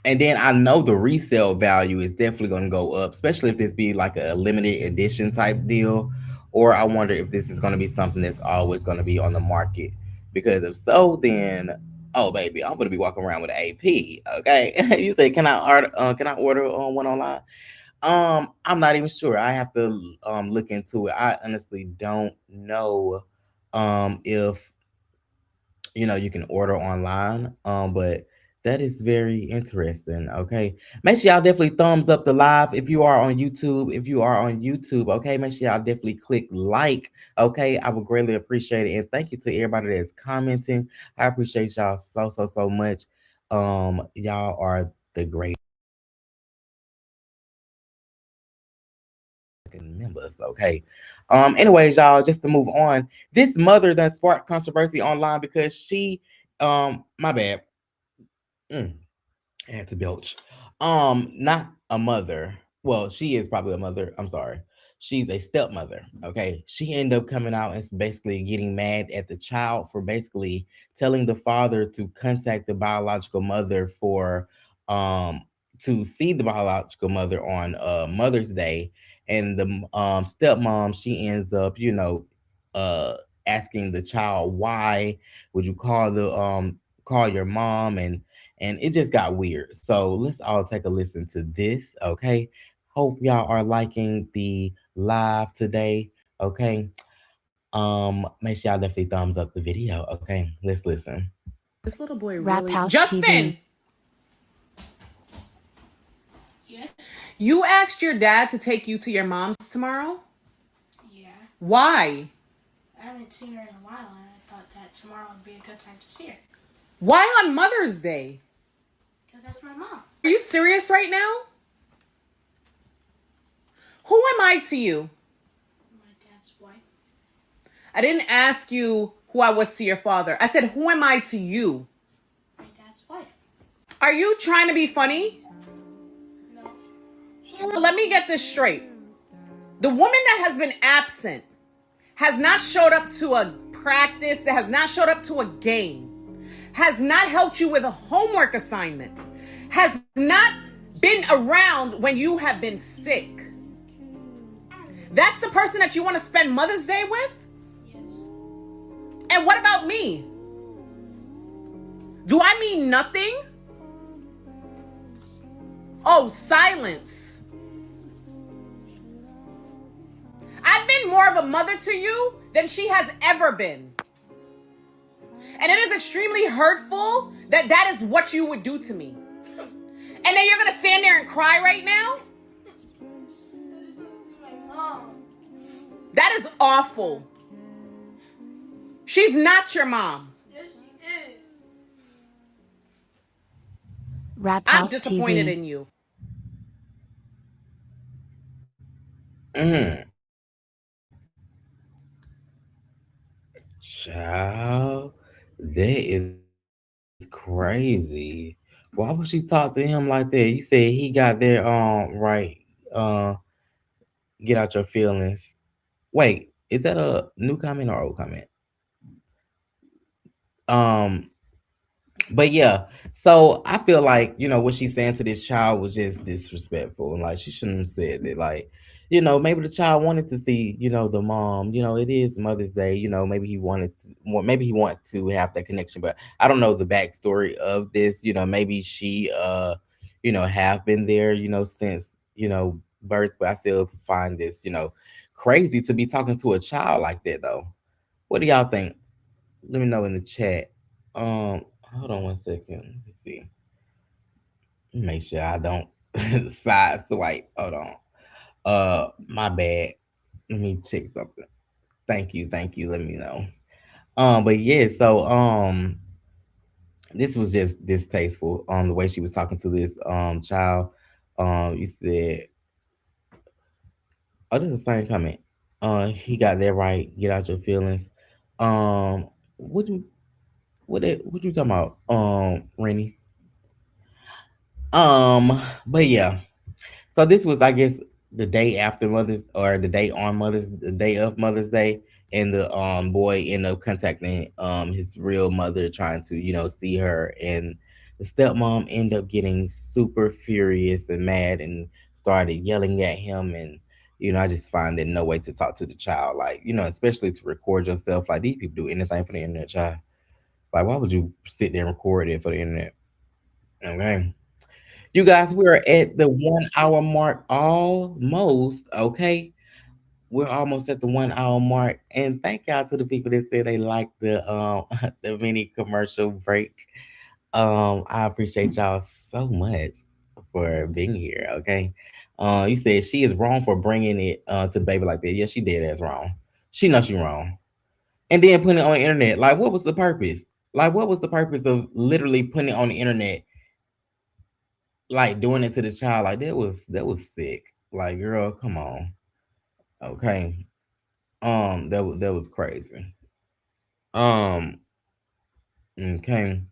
And then I know the resale value is definitely going to go up, especially if this be like a limited edition type deal. Or I wonder if this is going to be something that's always going to be on the market. Because if so, then oh baby, I'm going to be walking around with an AP. Okay, you say can I order? One online? I'm not even sure. I have to look into it. I honestly don't know if you can order online. But that is very interesting. Okay. Make sure y'all definitely thumbs up the live if you are on YouTube. If you are on YouTube, okay, make sure y'all definitely click like. Okay. I would greatly appreciate it. And thank you to everybody that's commenting. I appreciate y'all so much. Y'all are the great members. Okay. Anyways, y'all, just to move on, this mother done sparked controversy online because she my bad. I had to belch. Not a mother. Well, she is probably a mother. I'm sorry. She's a stepmother. Okay. She ended up coming out and basically getting mad at the child for basically telling the father to contact the biological mother for to see the biological mother on Mother's Day. And the stepmom, she ends up, uh asking the child, why would you call your mom, and it just got weird. So let's all take a listen to this, okay? Hope y'all are liking the live today, okay? Make sure y'all definitely thumbs up the video, okay? Let's listen. This little boy Rap really... House Justin! TV. Yes? You asked your dad to take you to your mom's tomorrow? Yeah. Why? I haven't seen her in a while, and I thought that tomorrow would be a good time to see her. Why on Mother's Day? Because that's my mom. Are you serious right now? Who am I to you? My dad's wife. I didn't ask you who I was to your father. I said, who am I to you? My dad's wife. Are you trying to be funny? No. Let me get this straight. The woman that has been absent has not showed up to a practice, that has not showed up to a game, has not helped you with a homework assignment, has not been around when you have been sick. That's the person that you want to spend Mother's Day with? And what about me? Do I mean nothing? Oh, silence. I've been more of a mother to you than she has ever been. And it is extremely hurtful that that is what you would do to me. And then you're going to stand there and cry right now? That is awful. She's not your mom. Yes, she is. Rap I'm House disappointed TV. in you. Mm. Child, that is crazy. Why would she talk to him like that? You said he got there right. Uh get out your feelings. Wait, is that a new comment or old comment? Um But yeah, so I feel like, what she's saying to this child was just disrespectful. And like she shouldn't have said that. Like, maybe the child wanted to see, the mom. It is Mother's Day. Maybe he wanted to, maybe he wanted to have that connection. But I don't know the backstory of this. Maybe she have been there, since, birth. But I still find this, crazy to be talking to a child like that though. What do y'all think? Let me know in the chat. Hold on one second. Let's see. Make sure I don't side swipe. Hold on. My bad. Let me check something. Thank you. Let me know. But yeah, so this was just distasteful. The way she was talking to this child. You said, oh, this is the same comment. He got that right. Get out your feelings. Um, what you what you talking about? Rennie. But yeah. So this was, I guess, the day after Mother's, or the day of Mother's Day, and the boy ended up contacting his real mother, trying to see her, and the stepmom ended up getting super furious and mad and started yelling at him, and I just find it no way to talk to the child, like especially to record yourself. Like, these people do anything for the internet, child. Like, why would you sit there and record it for the internet? Okay. You guys, we're at the 1 hour mark almost. Okay. We're almost at the 1 hour mark. And thank y'all to the people that said they liked the the mini commercial break. I appreciate y'all so much for being here. Okay. You said she is wrong for bringing it to baby like that. Yeah, she did. That's wrong. She knows she wrong. And then putting it on the internet. Like, what was the purpose? Like, what was the purpose of literally putting it on the internet, like doing it to the child? Like, that was sick. Like, girl, come on. Okay. That was crazy. Um, okay.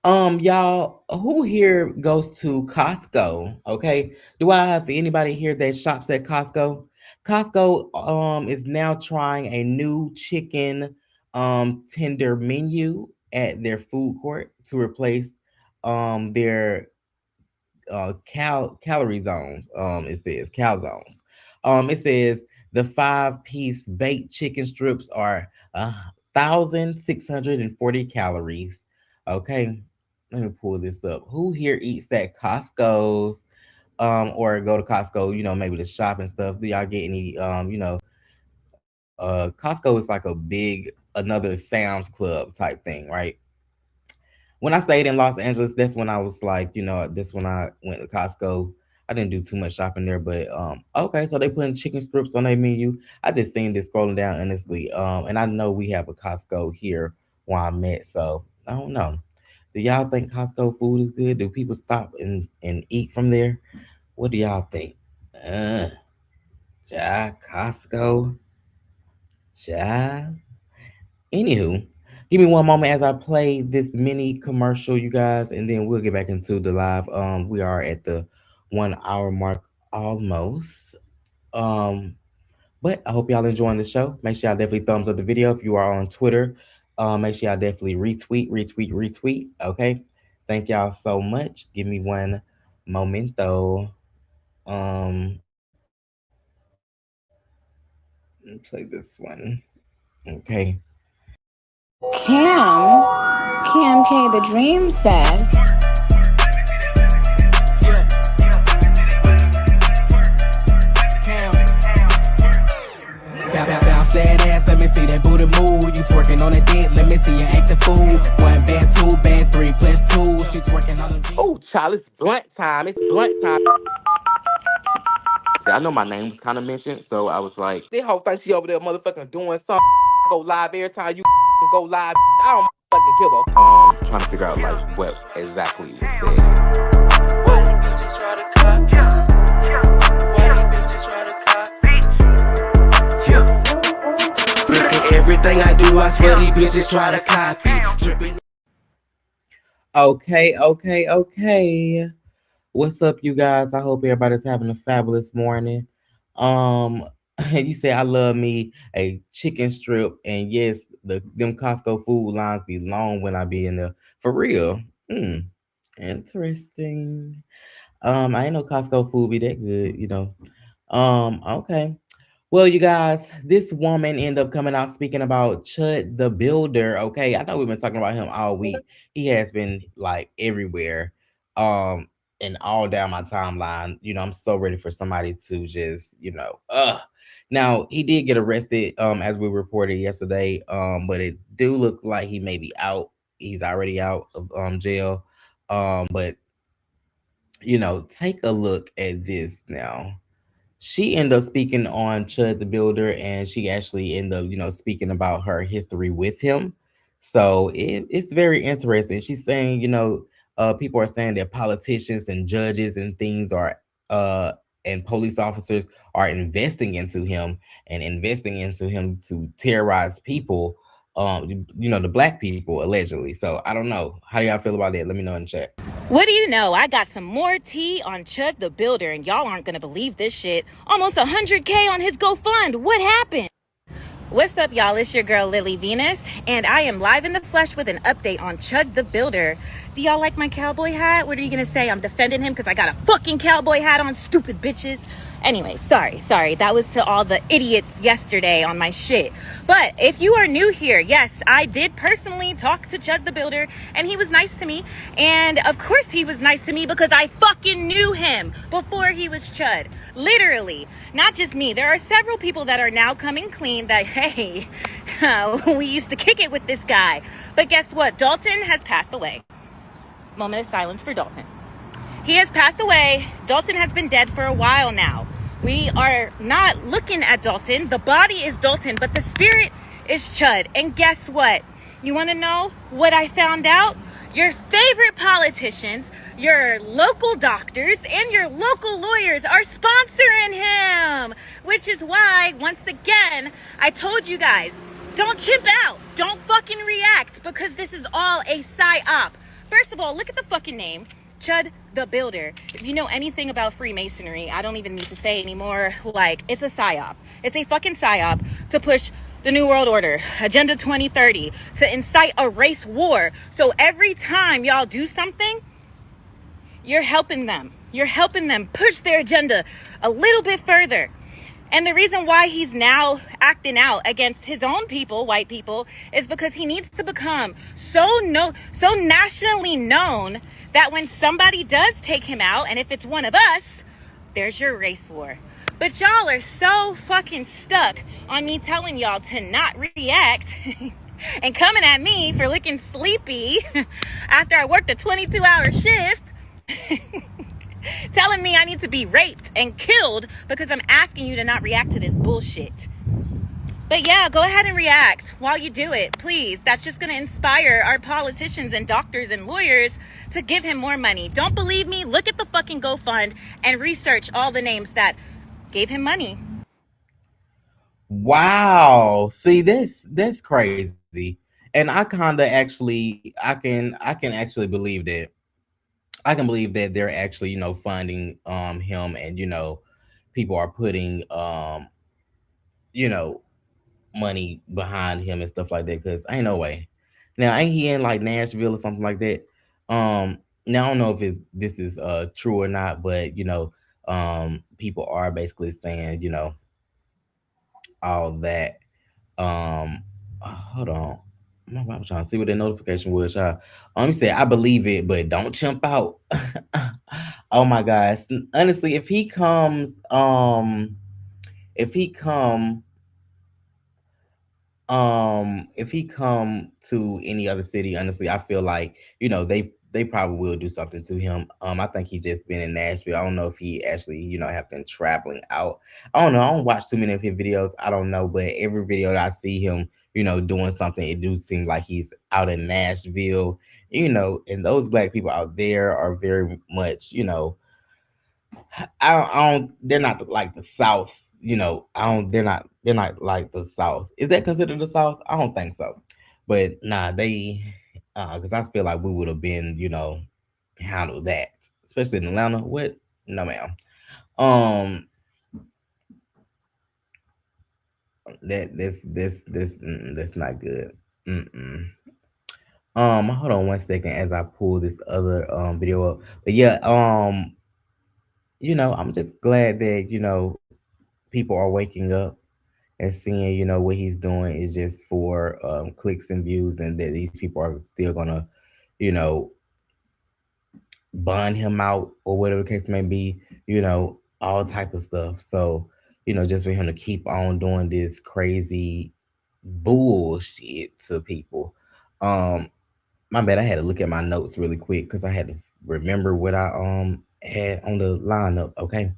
Y'all, who here goes to Costco? Okay. Do I have anybody here that shops at Costco? Costco is now trying a new chicken tender menu at their food court to replace their calorie zones. It says cal zones. It says the 5-piece baked chicken strips are 1,640 calories. Okay, let me pull this up. Who here eats at Costco's? Or go to Costco, maybe to shop and stuff. Do y'all get any Costco is like a big, another Sam's Club type thing, right? When I stayed in Los Angeles, that's when I was like, that's when I went to Costco. I didn't do too much shopping there, but okay, so they putting chicken strips on their menu. I just seen this scrolling down, honestly. And I know we have a Costco here where I'm at, so I don't know. Do y'all think Costco food is good? Do people stop and eat from there? What do y'all think? Uh, Costco, ja. Anywho, give me one moment as I play this mini commercial, you guys, and then we'll get back into the live. We are at the 1 hour mark almost. But I hope y'all enjoying the show. Make sure y'all definitely thumbs up the video if you are on Twitter. Make sure y'all definitely retweet. Okay. Thank y'all so much. Give me one momento. Um, let me play this one. Okay. Khamkthedream said, Bounce that ass, let me see that booty move. You twerking on a dick, let me see you act the fool. 1 bad, 2 bad, 3 plus 2. She twerking on the. Oh, child, it's blunt time. It's blunt time. See, I know my name was kind of mentioned, so I was like, this whole thing she over there motherfucking doing something. Go live every time you go live. I don't fucking give a. Trying to figure out like what exactly was said. Why these bitches try to copy? Why these bitches try to copy? Yeah. Look at everything I do, I swear these bitches try to copy. Dripping. Okay. What's up, you guys? I hope everybody's having a fabulous morning. Um, you say I love me a chicken strip, and yes, them Costco food lines be long when I be in there. For real. Interesting. I ain't know Costco food be that good. Okay. Well, you guys, this woman ended up coming out speaking about Chud the Builder. Okay, I know we've been talking about him all week. He has been like everywhere, and all down my timeline. I'm so ready for somebody to just, Now he did get arrested, as we reported yesterday. But it do look like he may be out. He's already out of jail. But take a look at this now. She ended up speaking on Chud the Builder, and she actually ended up, speaking about her history with him. So it's very interesting. She's saying, people are saying that politicians and judges and things are, and police officers are investing into him to terrorize people, the black people allegedly. So I don't know. How do y'all feel about that? Let me know in the chat. What do you know? I got some more tea on Chud the Builder, and y'all aren't gonna believe this shit. Almost 100K on his GoFund. What happened? What's up, y'all? It's your girl, Lily Venus, and I am live in the flesh with an update on Chud the Builder. Do y'all like my cowboy hat? What are you gonna say? I'm defending him because I got a fucking cowboy hat on, stupid bitches. Anyway, sorry. That was to all the idiots yesterday on my shit. But if you are new here, yes, I did personally talk to Chud the Builder, and he was nice to me. And of course he was nice to me because I fucking knew him before he was Chud. Literally. Not just me. There are several people that are now coming clean that, hey, we used to kick it with this guy. But guess what? Dalton has passed away. Moment of silence for Dalton. He has passed away. Dalton has been dead for a while now. We are not looking at Dalton. The body is Dalton, but the spirit is Chud. And guess what? You want to know what I found out? Your favorite politicians, your local doctors, and your local lawyers are sponsoring him. Which is why, once again, I told you guys, don't chimp out. Don't fucking react, because this is all a psyop. First of all, look at the fucking name. Chud the Builder. If you know anything about Freemasonry, I don't even need to say anymore. Like, it's a psyop. It's a fucking psyop to push the New World Order, Agenda 2030, to incite a race war. So every time y'all do something, you're helping them. You're helping them push their agenda a little bit further. And the reason why he's now acting out against his own people, white people, is because he needs to become so nationally known that when somebody does take him out, and if it's one of us, there's your race war. But y'all are so fucking stuck on me telling y'all to not react and coming at me for looking sleepy after I worked a 22-hour shift. Telling me I need to be raped and killed because I'm asking you to not react to this bullshit. But yeah, go ahead and react while you do it, please. That's just going to inspire our politicians and doctors and lawyers to give him more money. Don't believe me? Look at the fucking GoFund and research all the names that gave him money. Wow. See, that's crazy. And I kind of actually I can actually believe that. I can believe that they're actually, funding him, and people are putting you know money behind him and stuff like that, because ain't no way. Now, ain't he in like Nashville or something like that? Now I don't know if this is true or not, but people are basically saying, all that. Hold on. I'm trying to see what the notification was. He said, I believe it, but don't chimp out. Oh my gosh. Honestly, if he come to any other city, honestly, I feel like they probably will do something to him. I think he just been in Nashville. I don't know if he actually have been traveling out. I don't know. I don't watch too many of his videos. I don't know, but every video that I see him doing something, it do seem like he's out in Nashville. And those black people out there are very much I don't. They're not like the South. I don't. They're not. They're not like the South. Is that considered the South? I don't think so. But nah, they. Because I feel like we would have been, handled that, especially in Atlanta. What? No, ma'am. That's not good. Hold on one second as I pull this other video up. But yeah, I'm just glad that people are waking up and seeing, what he's doing is just for clicks and views, and that these people are still gonna, you know, bond him out or whatever the case may be, all type of stuff. So, just for him to keep on doing this crazy bullshit to people. My bad, I had to look at my notes really quick because I had to remember what I had on the lineup. Okay.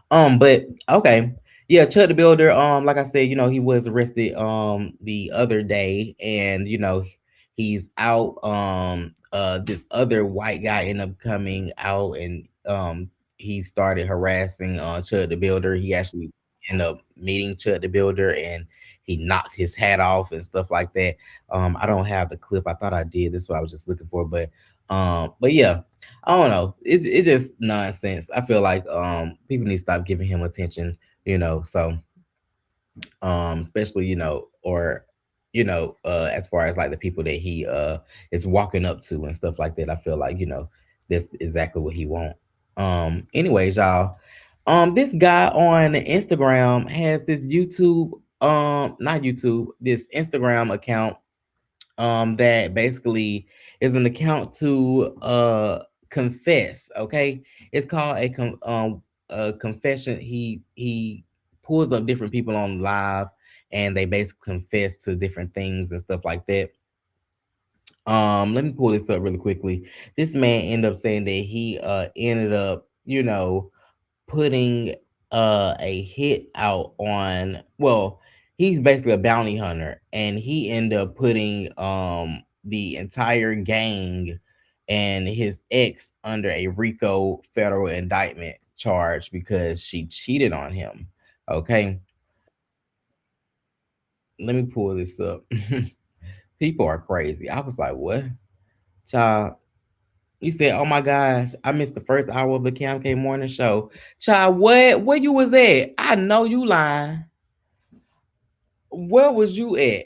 But okay. Yeah, Chuck the Builder, like I said, he was arrested the other day, and he's out. This other white guy ended up coming out, and he started harassing Chuck the Builder. He actually ended up meeting Chuck the Builder, and he knocked his hat off and stuff like that. I don't have the clip. I thought I did. That's what I was just looking for, but yeah, I don't know. It's just nonsense. I feel like people need to stop giving him attention. So especially or as far as like the people that he is walking up to and stuff like that, I feel like that's exactly what he want. Anyways, y'all, this guy on Instagram has this this Instagram account that basically is an account to confess. Okay, it's called a confession. He pulls up different people on live, and they basically confess to different things and stuff like that. Let me pull this up really quickly. This man ended up saying that he ended up putting a hit out on, well, he's basically a bounty hunter, and he ended up putting the entire gang and his ex under a RICO federal indictment charge because she cheated on him. Okay, let me pull this up. People are crazy. I was like, what? Child, you said, oh my gosh, I missed the first hour of the Cam K morning show. Child, what? Where you was at? I know you lying. Where was you at?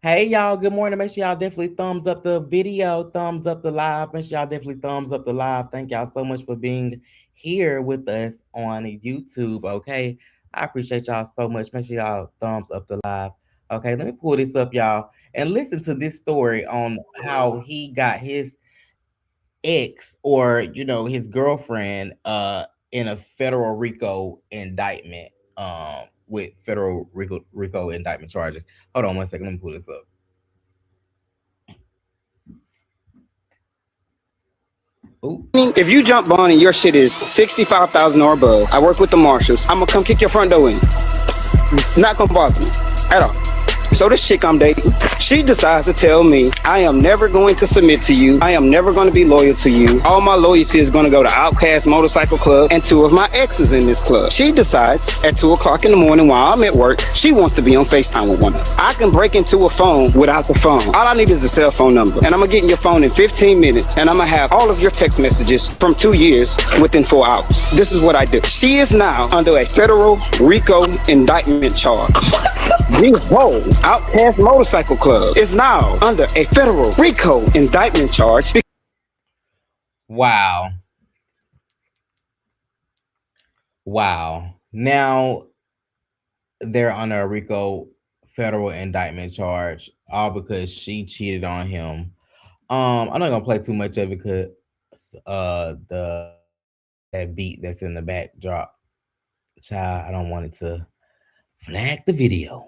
Hey, y'all, good morning. Make sure y'all definitely thumbs up the video, thumbs up the live. Make sure y'all definitely thumbs up the live. Thank y'all so much for being here with us on YouTube, okay? I appreciate y'all so much. Make sure y'all thumbs up the live. Okay, let me pull this up, y'all, and listen to this story on how he got his ex, or his girlfriend, in a federal RICO indictment, with federal RICO indictment charges. Hold on one second, let me pull this up. Ooh. If you jump bond and your shit is 65,000 or above, I work with the marshals. I'm gonna come kick your front door in. Not gonna bother me at all. So this chick I'm dating, she decides to tell me, I am never going to submit to you. I am never going to be loyal to you. All my loyalty is going to go to Outcast Motorcycle Club and 2 of my exes in this club. She decides at 2 o'clock in the morning while I'm at work, she wants to be on FaceTime with one of them. I can break into a phone without the phone. All I need is the cell phone number. And I'm going to get in your phone in 15 minutes. And I'm going to have all of your text messages from 2 years within 4 hours. This is what I do. She is now under a federal RICO indictment charge. Behold, Outcast Motorcycle Club is now under a federal RICO indictment charge. Wow. Wow. Now they're under a RICO federal indictment charge, all because she cheated on him. I'm not gonna play too much of it because the that beat that's in the backdrop, child, I don't want it to flag the video.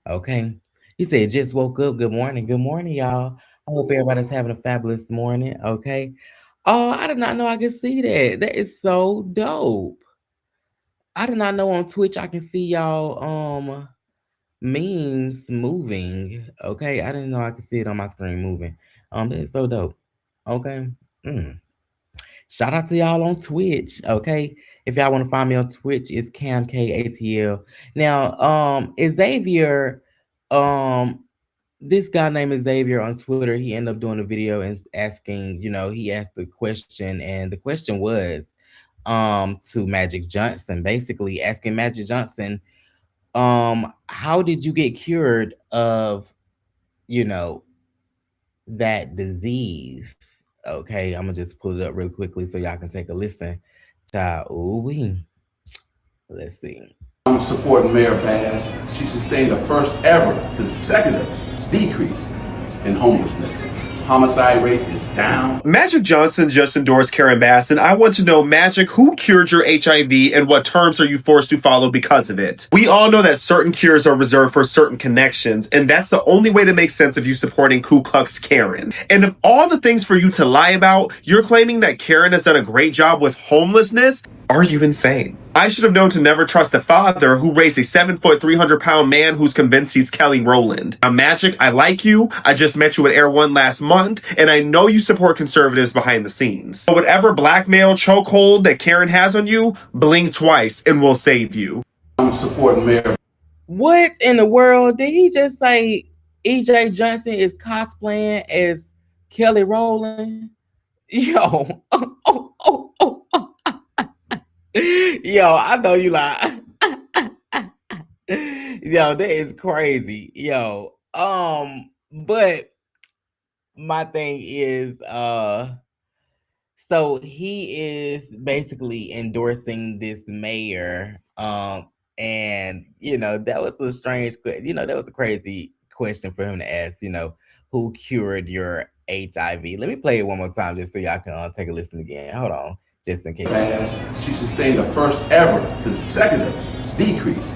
Okay. He said, just woke up. Good morning. Good morning, y'all. I hope everybody's having a fabulous morning. Okay. Oh, I did not know I could see that. That is so dope. I did not know on Twitch I can see y'all memes moving. Okay. I didn't know I could see it on my screen moving. That is so dope. Okay. Shout out to y'all on Twitch. Okay. If y'all want to find me on Twitch, it's CamKATL. Now, Xavier, this guy named Xavier on Twitter, he ended up doing a video and asking, he asked the question, and the question was to Magic Johnson, basically asking Magic Johnson, how did you get cured of, that disease? Okay, I'm gonna just pull it up real quickly so y'all can take a listen. Child, ooh-wee. Let's see. I'm supporting Mayor Bass. She sustained the first ever consecutive decrease in homelessness. Homicide rate is down. Magic Johnson just endorsed Karen Bass, and I want to know, Magic, who cured your HIV and what terms are you forced to follow because of it? We all know that certain cures are reserved for certain connections, and that's the only way to make sense of you supporting Ku Klux Karen. And of all the things for you to lie about, you're claiming that Karen has done a great job with homelessness? Are you insane? I should have known to never trust the father who raised a 7-foot, 300-pound man who's convinced he's Kelly Rowland. Now, Magic, I like you. I just met you at Air One last month, and I know you support conservatives behind the scenes. But whatever blackmail chokehold that Karen has on you, blink twice and we'll save you. I'm supporting Mayor. What in the world? Did he just say EJ Johnson is cosplaying as Kelly Rowland? Yo. Yo, I know you lie. Yo, that is crazy. Yo, but my thing is, so he is basically endorsing this mayor, and that was a strange, that was a crazy question for him to ask. Who cured your HIV? Let me play it one more time just so y'all can take a listen again. Hold on. Just in case. Bass. She sustained the first ever consecutive decrease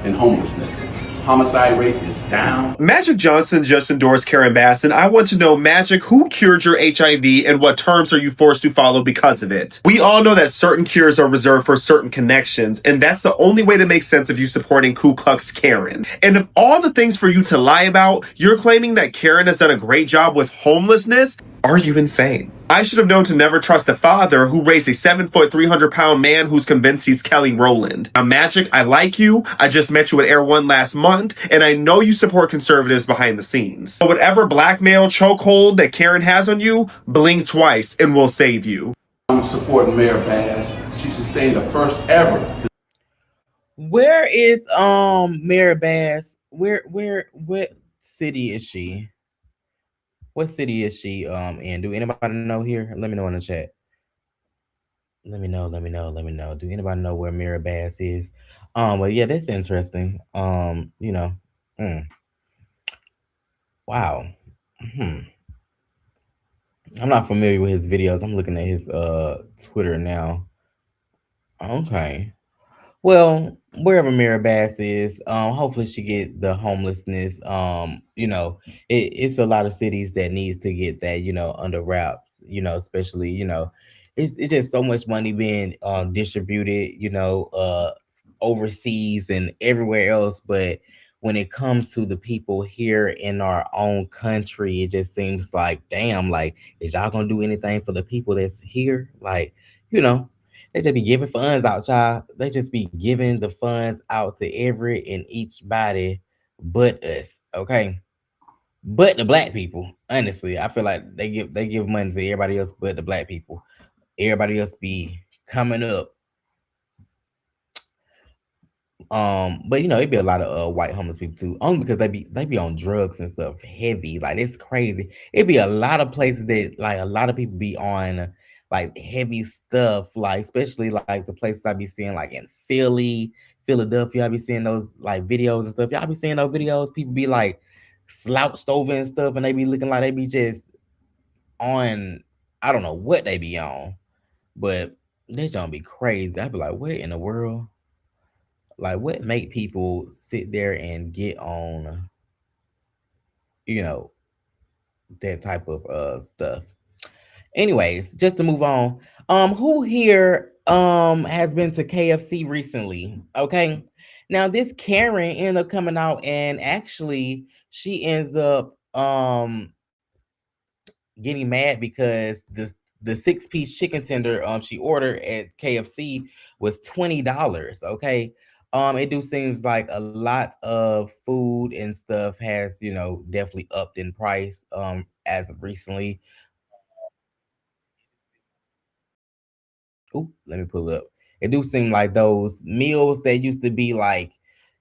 in homelessness. Homicide rate is down. Magic Johnson just endorsed Karen Bass, and I want to know, Magic, who cured your HIV and what terms are you forced to follow because of it? We all know that certain cures are reserved for certain connections, and that's the only way to make sense of you supporting Ku Klux Karen. And of all the things for you to lie about, you're claiming that Karen has done a great job with homelessness? Are you insane? I should have known to never trust the father who raised a 7-foot, 300-pound man who's convinced he's Kelly Rowland. Now, Magic, I like you. I just met you at Air One last month, and I know you support conservatives behind the scenes. But whatever blackmail chokehold that Karen has on you, blink twice and we'll save you. I'm supporting Mayor Bass. She sustained the first ever. Where is Mayor Bass? What city is she? What city is she in? Do anybody know here? Let me know in the chat. Let me know. Do anybody know where Mira Bass is? Well, yeah, that's interesting. Wow. I'm not familiar with his videos. I'm looking at his Twitter now. Okay. Well, wherever Mira Bass is, hopefully she get the homelessness. It's a lot of cities that needs to get that, under wraps, especially, it's just so much money being distributed, overseas and everywhere else. But when it comes to the people here in our own country, it just seems like, damn, like, is y'all gonna do anything for the people that's here? Like, they just be giving funds out, child. They just be giving the funds out to every and each body but us, okay? But the black people, honestly, I feel like they give money to everybody else but the black people. Everybody else be coming up. But you know, it'd be a lot of white homeless people too, only because they be on drugs and stuff heavy. Like it's crazy. It'd be a lot of places that like a lot of people be on like heavy stuff, like especially like the places I be seeing like in Philly, Philadelphia. I be seeing those like videos and stuff. Y'all be seeing those videos. People be like slouched over and stuff, and they be looking like they be just on. I don't know what they be on, but they gonna be crazy. I'd be like, what in the world? Like, what make people sit there and get on, you know, that type of stuff? Anyways, just to move on. Who here has been to KFC recently? Okay. Now this Karen ended up coming out and actually she ends up getting mad because the 6-piece chicken tender she ordered at KFC was $20. Okay. It do seems like a lot of food and stuff has, you know, definitely upped in price as of recently. Ooh, let me pull it up. It do seem like those meals that used to be like,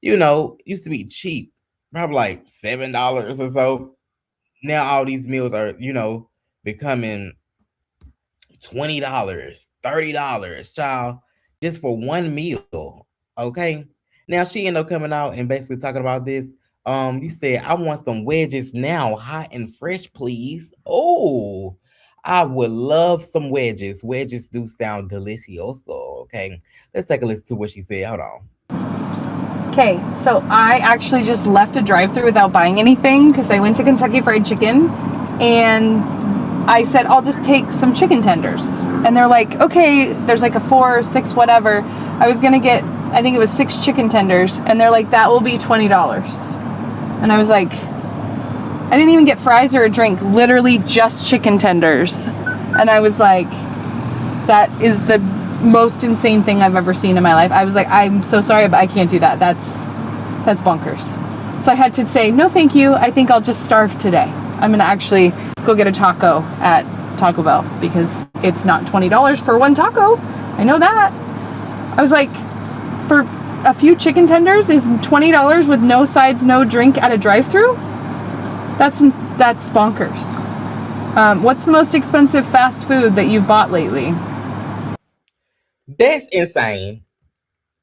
you know, used to be cheap, probably like $7 or so. Now all these meals are, you know, becoming $20, $30, child, just for one meal. Okay. Now she ended up coming out and basically talking about this. You said, I want some wedges now, hot and fresh, please. Oh, I would love some wedges. Wedges do sound delicioso. Okay. Let's take a listen to what she said. Hold on. Okay, so I actually just left a drive-thru without buying anything because I went to Kentucky Fried Chicken and I said, I'll just take some chicken tenders. And they're like, okay, there's like a 4 or 6, whatever. I was gonna get, I think it was 6 chicken tenders. And they're like, that will be $20. And I was like, I didn't even get fries or a drink, literally just chicken tenders. And I was like, that is the most insane thing I've ever seen in my life. I was like, I'm so sorry, but I can't do that. That's bonkers. So I had to say, no, thank you. I think I'll just starve today. I'm gonna actually go get a taco at Taco Bell because it's not $20 for one taco. I know that. I was like, for a few chicken tenders is $20 with no sides, no drink at a drive-thru? That's bonkers. What's the most expensive fast food that you've bought lately? That's insane.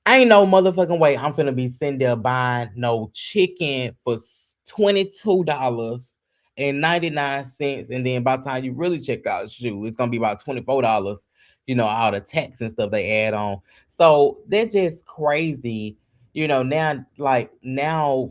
Ain't no motherfucking way I'm finna be sitting there buying no chicken for $22.99, and then by the time you really check out, shoot, it's gonna be about $24. You know, all the tax and stuff they add on. So they're just crazy. You know, now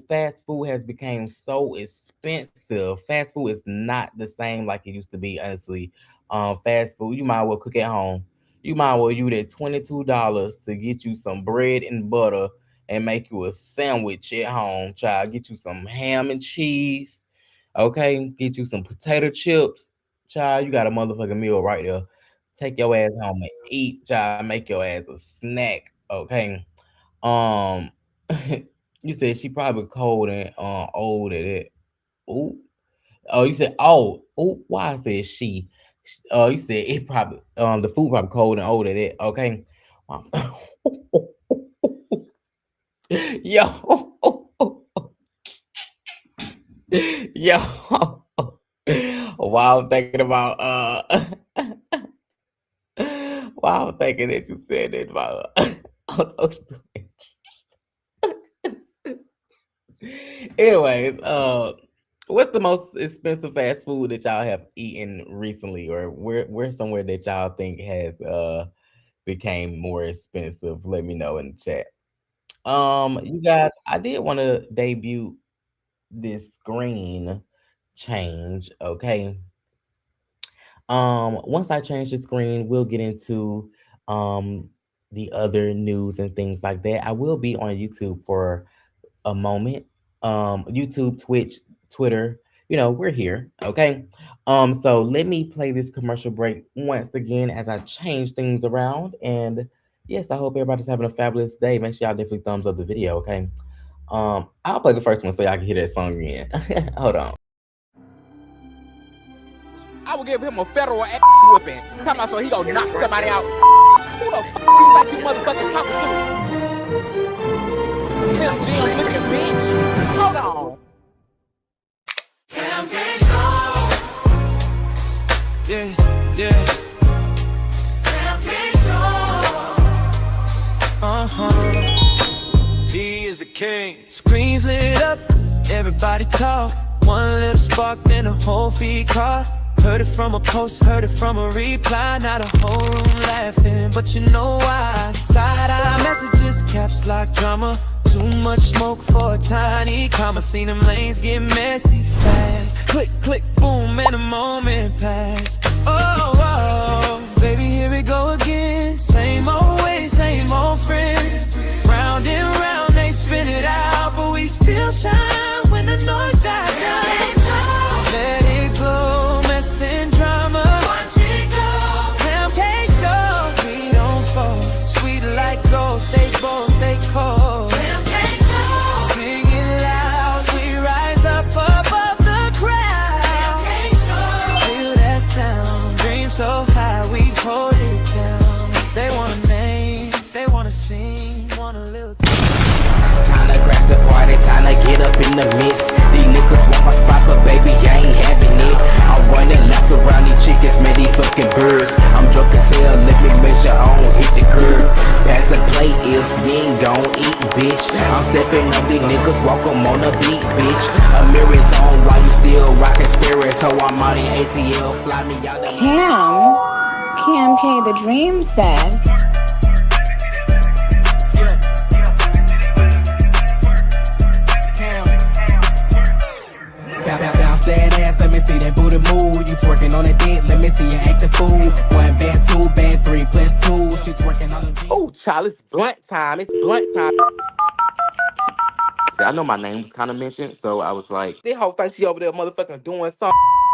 fast food has become so expensive. Fast food is not the same like it used to be, honestly. Fast food, you might as well cook at home. You might as well use that $22 to get you some bread and butter and make you a sandwich at home, child. Get you some ham and cheese. Okay, get you some potato chips, child. You got a motherfucking meal right there. Take your ass home and eat, child. Make your ass a snack. Okay. Um, you said she probably cold and old at it. Ooh. Oh, you said why I said she? You said it probably the food probably cold and old at it. Okay. Yo. Yo. Wow, I'm thinking about wow, I'm thinking that you said that about I'm so stupid. Anyways, what's the most expensive fast food that y'all have eaten recently, or where's somewhere that y'all think has became more expensive? Let me know in the chat. You guys, I did want to debut this screen change. Okay. Once I change the screen, we'll get into the other news and things like that. I will be on YouTube for a moment. YouTube, Twitch, Twitter, you know, we're here. Okay. So let me play this commercial break once again as I change things around. And yes, I hope everybody's having a fabulous day. Make sure y'all definitely thumbs up the video, okay? I'll play the first one so y'all can hear that song again. Hold on. I will give him a federal ass whipping. Talking about so he gonna knock somebody out. Who the f*** you like you motherfucking talking to? Pimp damn looking bitch. Hold on. Yeah, yeah. He is the king. Screens lit up, everybody talk. One little spark, then the whole feed caught. Heard it from a post, heard it from a reply. Not a whole room laughing, but you know why. Side-eye messages, caps lock drama. Too much smoke for a tiny comma. Seen them lanes get messy fast. Click, click, boom, and a moment pass. Oh, oh, baby, here we go again. Same old way, same old friends. Round and round, they spin it out, but we still shine when the noise dies down. Let it go, mess and drama. Watch it go. Khamk show, we don't fall. Sweet like gold, stay bold, stay cold. Sing it loud, we rise up above the crowd. Feel that sound, dream so high, we hold it down. They want a name, they wanna sing, want a little Time to crash the party, time to get up in the midst. These niggas want my spot, but baby, I ain't having it. I'm running laps around these chickens, man, these fucking birds. I'm drunk as hell, let me make sure I don't hit the curb. Pass the plate if you ain't gon' eat, bitch. I'm stepping up, these niggas walk 'em on the beat, bitch. A mirror's on while you still rockin' spirits, so I'm out in ATL, fly me out the Khamkthedream said. Bounce that ass, let me see that booty move. You twerking on the dick, let me see you act the fool. 1 band, 2 band, 3 plus 2. She twerking on the dick. Oh, child, it's blunt time. It's blunt time. I know my name was kind of mentioned, so I was like, this whole thing she over there motherfucking doing something.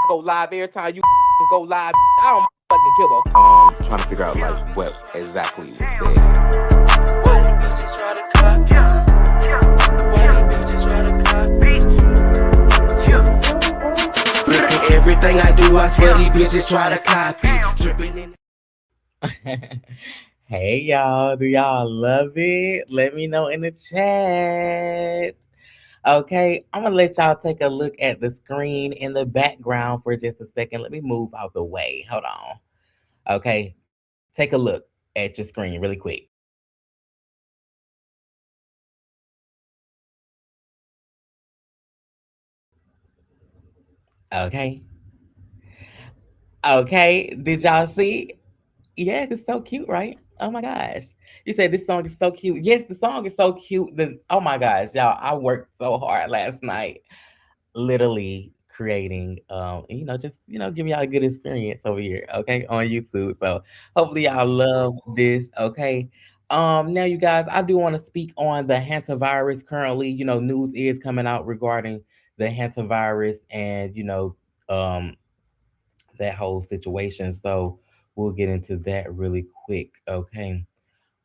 Go live every time you go live. I don't fucking give a trying to figure out like what exactly was said. Everything I do, I swear these bitches try to copy. Dripping in. Hey y'all, do y'all love it? Let me know in the chat. Okay, I'm gonna let y'all take a look at the screen in the background for just a second. Let me move out the way. Hold on. Okay, take a look at your screen really quick. Okay. Okay, did y'all see? Yes, it's so cute, right? Oh my gosh. You said this song is so cute. Yes, the song is so cute. Oh my gosh, y'all, I worked so hard last night, literally creating and, just giving y'all a good experience over here, okay, on YouTube. So hopefully y'all love this, okay. Now you guys, I do want to speak on the hantavirus. Currently, news is coming out regarding the hantavirus and that whole situation. So we'll get into that really quick, okay.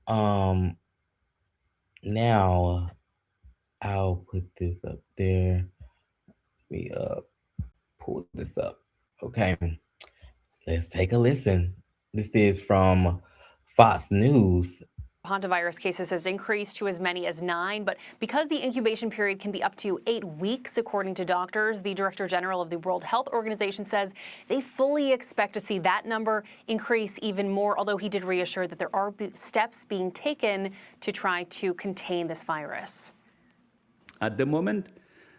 Now I'll put this up there. Let me pull this up. Okay. Let's take a listen. This is from Fox News. Hantavirus cases has increased to as many as 9, but because the incubation period can be up to 8 weeks, according to doctors, the Director General of the World Health Organization says they fully expect to see that number increase even more, although he did reassure that there are steps being taken to try to contain this virus. At the moment,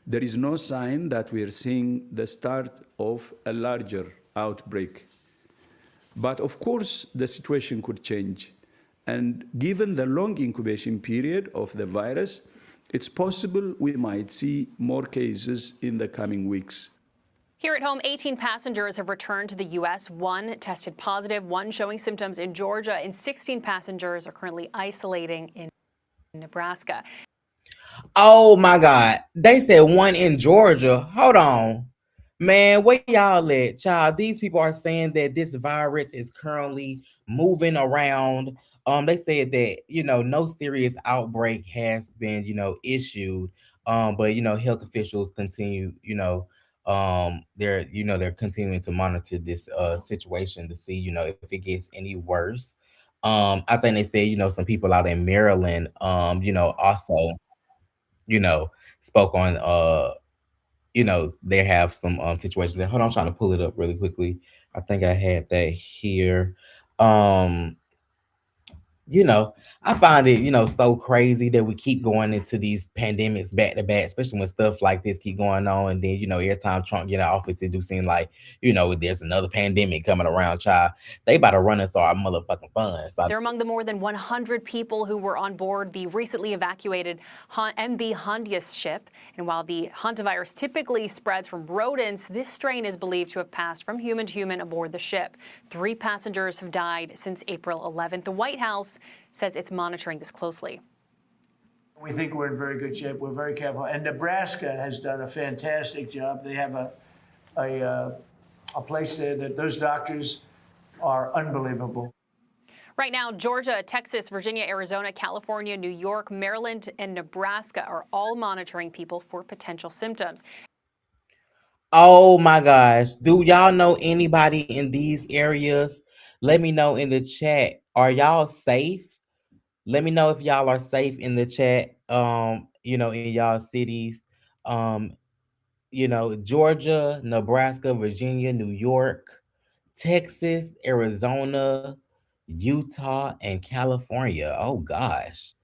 there is no sign that we are seeing the start of a larger outbreak. But of course, the situation could change. And given the long incubation period of the virus, it's possible we might see more cases in the coming weeks. Here at home, 18 passengers have returned to the U.S. 1 tested positive, 1 showing symptoms in Georgia, and 16 passengers are currently isolating in Nebraska. Oh my God. They said 1 in Georgia. Hold on. Man, where y'all at, child? These people are saying that this virus is currently moving around. They said that, no serious outbreak has been, issued. But health officials continue, they're continuing to monitor this situation to see, if it gets any worse. I think they said, some people out in Maryland, also you know, spoke on they have some situations there. Hold on, I'm trying to pull it up really quickly. I think I had that here. Um you know, I find it, so crazy that we keep going into these pandemics back to back, especially when stuff like this keep going on. And then, every time Trump get in office, it do seem like, there's another pandemic coming around, child. They about to run us our motherfucking funds. They're among the more than 100 people who were on board the recently evacuated MV Hondius ship. And while the hantavirus typically spreads from rodents, this strain is believed to have passed from human to human aboard the ship. 3 passengers have died since April 11th. The White House says it's monitoring this closely. We think we're in very good shape. We're very careful. And Nebraska has done a fantastic job. They have a place there that those doctors are unbelievable. Right now, Georgia, Texas, Virginia, Arizona, California, New York, Maryland, and Nebraska are all monitoring people for potential symptoms. Oh my gosh. Do y'all know anybody in these areas? Let me know in the chat. Are y'all safe? Let me know if y'all are safe in the chat. In y'all cities. Georgia, Nebraska, Virginia, New York, Texas, Arizona, Utah, and California. Oh gosh.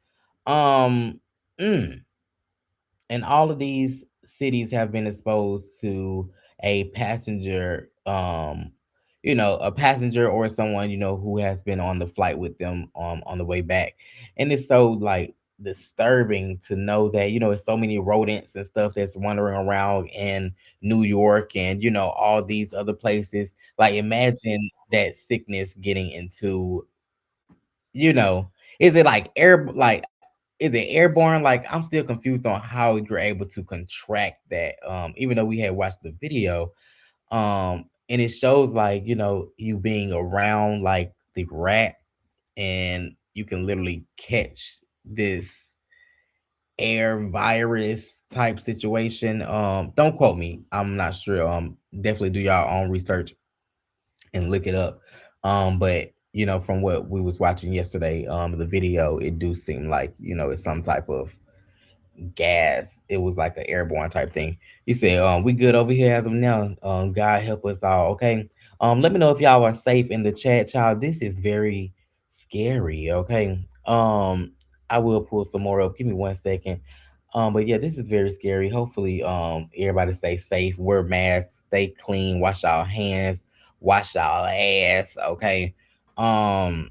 Um, mm, and all of these cities have been exposed to a passenger, a passenger or someone, who has been on the flight with them on the way back. And it's so like disturbing to know that, it's so many rodents and stuff that's wandering around in New York and, all these other places. Like imagine that sickness getting into, is it like is it airborne? Like I'm still confused on how you're able to contract that. Even though we had watched the video, and it shows like, you being around like the rat and you can literally catch this air virus type situation. Don't quote me. I'm not sure. Definitely do y'all own research and look it up. But from what we was watching yesterday, the video, it do seem like, it's some type of gas. It was like an airborne type thing. You said, we good over here as of now. God help us all. Okay. Let me know if y'all are safe in the chat, child. This is very scary. Okay. I will pull some more up. Give me 1 second. But yeah, this is very scary. Hopefully, everybody stay safe, wear masks, stay clean, wash our hands, wash our ass. Okay. Um,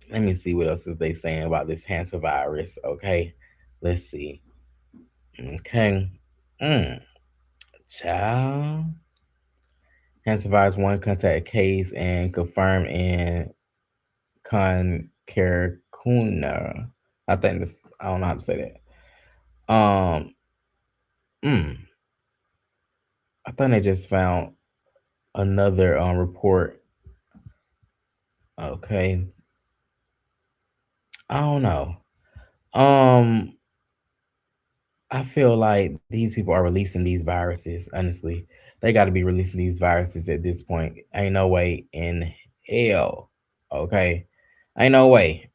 let me see what else is they saying about this hantavirus. Okay. Let's see. Okay. Mm. Child. Hantavirus 1 contact case and confirmed in Khamkthedream. I don't know how to say that. Mm. I thought they just found another report. Okay. I don't know. Um, I feel like these people are releasing these viruses. Honestly, they got to be releasing these viruses at this point. Ain't no way in hell. Okay, ain't no way.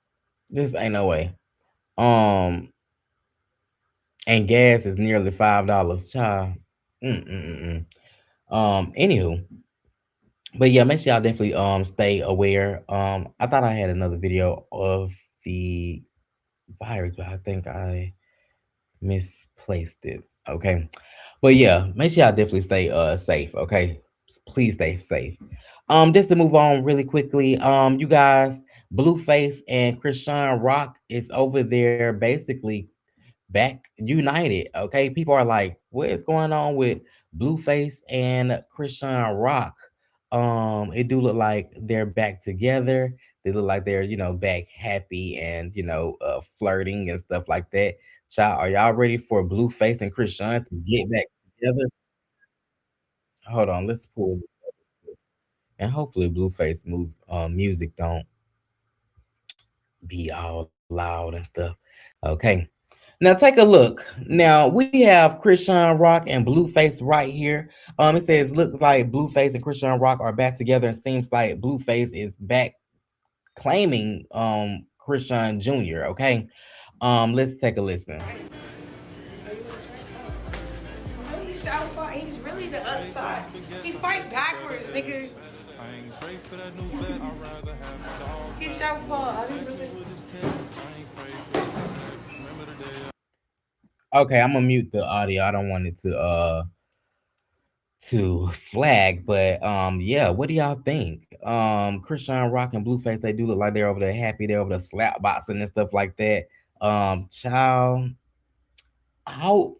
Just ain't no way. Um, and gas is nearly $5, child. Mm-mm-mm. Anywho, but yeah, make sure y'all definitely stay aware. I thought I had another video of the virus, but I think I misplaced it. Okay. But yeah, make sure y'all definitely stay safe, okay? Please stay safe. Just to move on really quickly, you guys, Blueface and Chrisean Rock is over there basically back united. Okay. People are like, what is going on with Blueface and Chrisean Rock? It do look like they're back together. They look like they're, back happy and flirting and stuff like that. Child, are y'all ready for Blueface and Chrisean to get back together? Hold on, let's pull this up real quick. And hopefully Blueface music don't be all loud and stuff. Okay. Now take a look. Now we have Chrisean Rock and Blueface right here. It says looks like Blueface and Chrisean Rock are back together, and seems like Blueface is back claiming Chrisean Jr. Okay. Let's take a listen. No, he's southpaw. He's really the other side. He fight backwards, nigga. He's southpaw. Okay, I'm gonna mute the audio. I don't want it to flag, but yeah, what do y'all think? Chrisean Rock and Blueface, they do look like they're over there happy, they're over there slap boxing and stuff like that. Child, how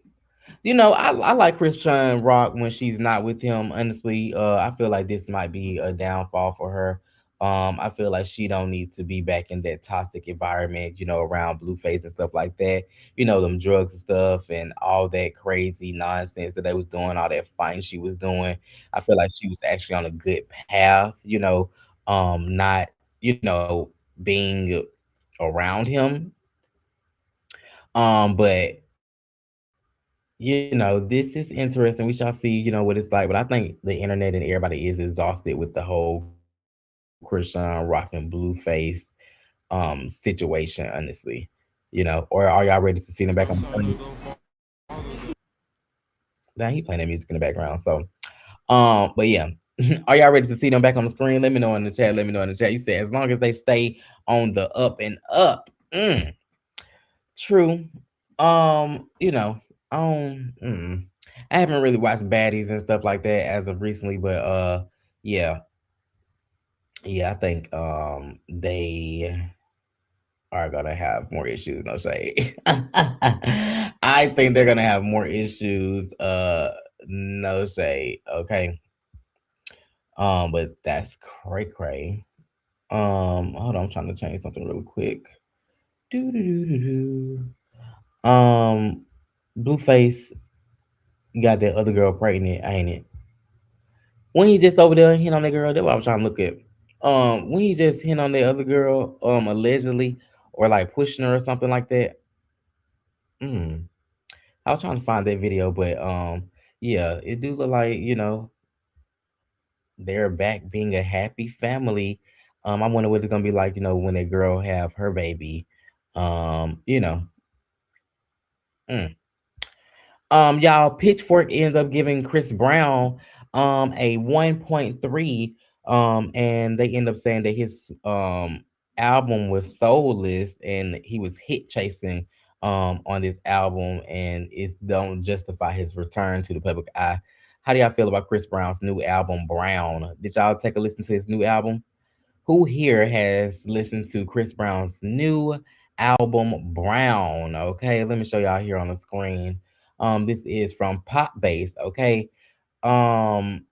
I like Chrisean Rock when she's not with him. Honestly, I feel like this might be a downfall for her. I feel like she don't need to be back in that toxic environment, around Blueface and stuff like that. Them drugs and stuff and all that crazy nonsense that they was doing, all that fighting she was doing. I feel like she was actually on a good path, not, being around him. But this is interesting. We shall see, what it's like. But I think the internet and everybody is exhausted with the whole Chrisean Rock and Blueface situation, honestly. Or are y'all ready to see them back on the screen? Damn, he playing that music in the background. So but yeah. Are y'all ready to see them back on the screen? Let me know in the chat. Let me know in the chat. You said as long as they stay on the up and up. True. You know, I haven't really watched baddies and stuff like that as of recently, but yeah. Yeah, I think they are gonna have more issues, no shade. I think they're gonna have more issues, no shade, okay. But that's cray cray. Hold on, I'm trying to change something really quick. Do do do do do. Blueface got that other girl pregnant, ain't it? When he just over there hitting on that girl, that's what I was trying to look at. When he just hitting on that other girl, allegedly, or like pushing her or something like that. Mm. I was trying to find that video, but yeah, it do look like they're back being a happy family. I wonder what it's gonna be like, when that girl have her baby. Um, you know, mm. Y'all, Pitchfork ends up giving Chris Brown a 1.3, and they end up saying that his album was soulless and he was hit chasing on this album, and it don't justify his return to the public eye. How do y'all feel about Chris Brown's new album, Brown? Did y'all take a listen to his new album? Who here has listened to Chris Brown's new album, Brown? Okay, let me show y'all here on the screen. This is from Pop Base. Okay. Um,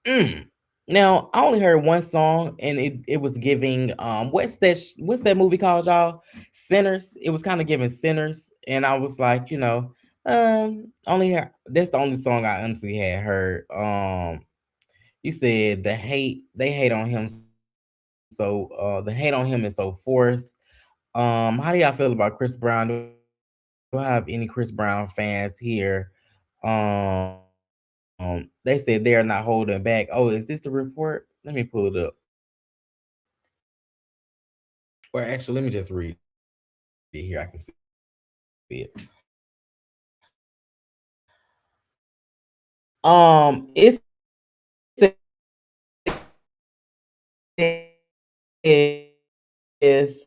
mm. Now I only heard one song, and it was giving what's that movie called, y'all? Sinners. It was kind of giving Sinners, and I was like, only that's the only song I honestly had heard. You said they hate on him, so the hate on him is so forced. How do y'all feel about Chris Brown? Do I have any Chris Brown fans here? They said they're not holding back. Oh, is this the report? Let me pull it up. Or actually, let me just read it here. I can see it. It is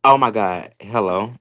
Oh my God. Hello.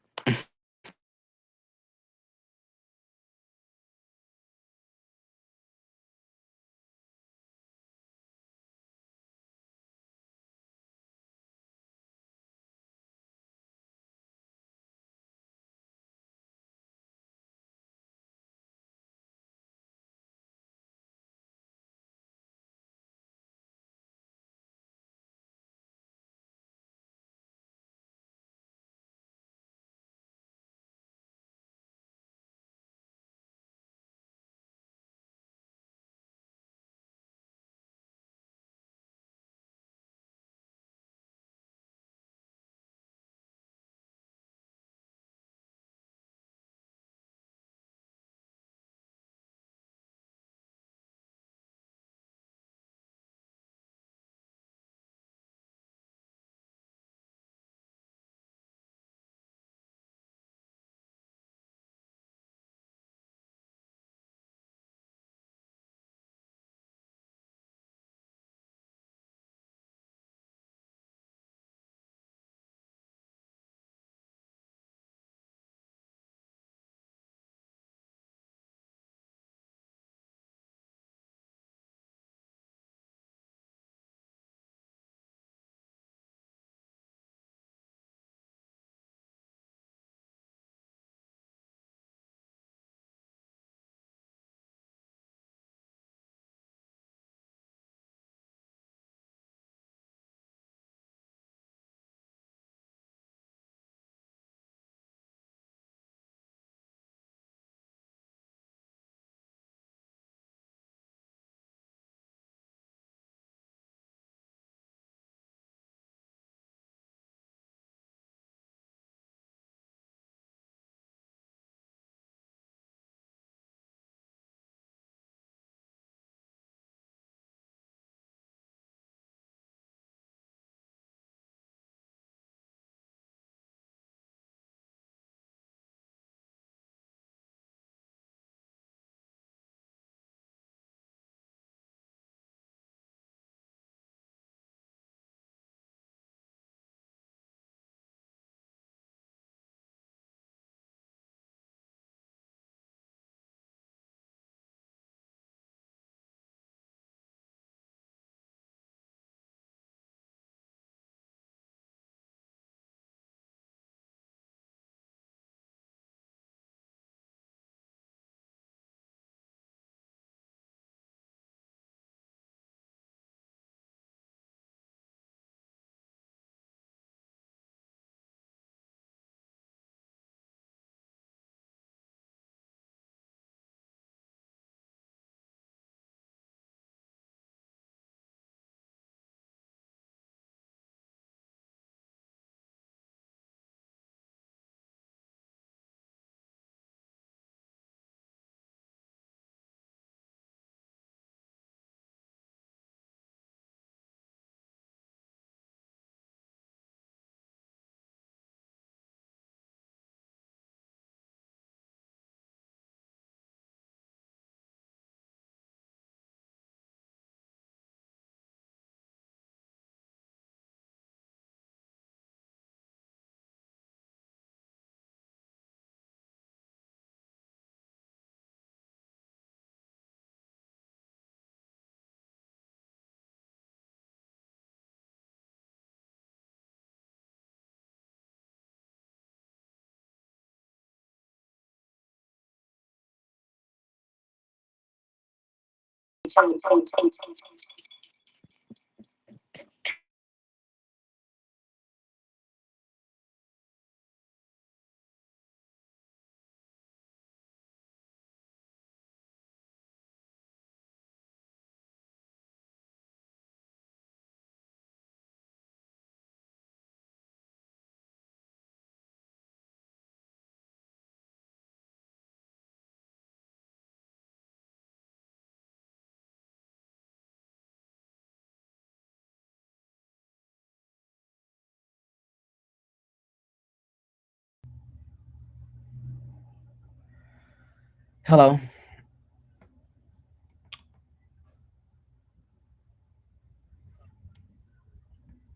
Hello.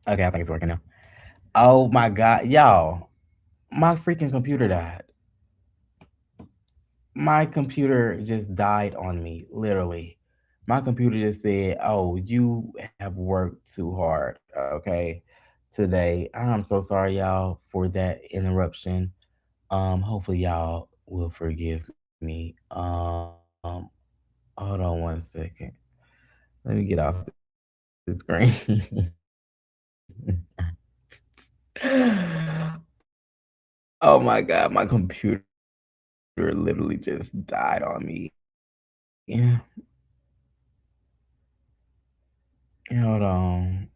Okay, I think it's working now. Oh my God, y'all, my freaking computer died. My computer just died on me, literally. My computer just said, "Oh, you have worked too hard, okay, today." I'm so sorry, y'all, for that interruption. Hopefully y'all will forgive me. Hold on one second. Let me get off the screen. Oh my God, my computer literally just died on me. Yeah. Hold on.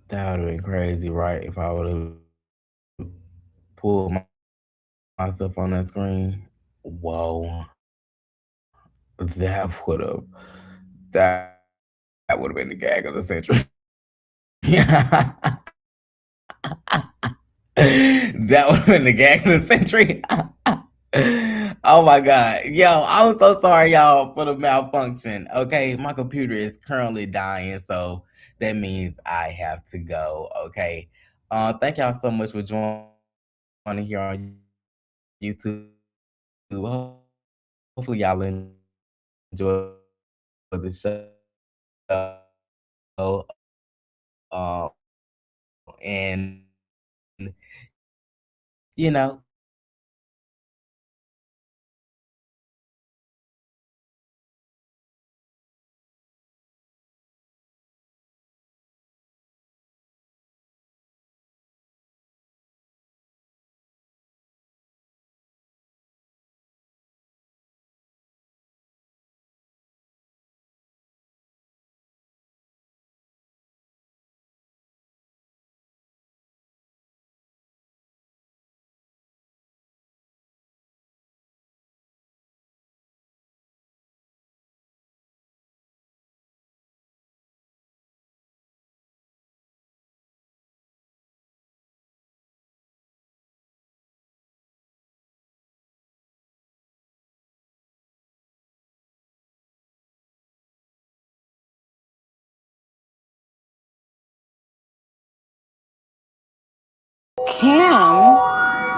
That would have been crazy, right? If I would have pulled myself on that screen. Whoa. That would have that would have been the gag of the century. Yeah. That would have been the gag of the century. Oh my God. Yo, I'm so sorry, y'all, for the malfunction. Okay, my computer is currently dying, so that means I have to go. Okay. Thank y'all so much for joining here on YouTube. Hopefully y'all enjoy the show. And you know,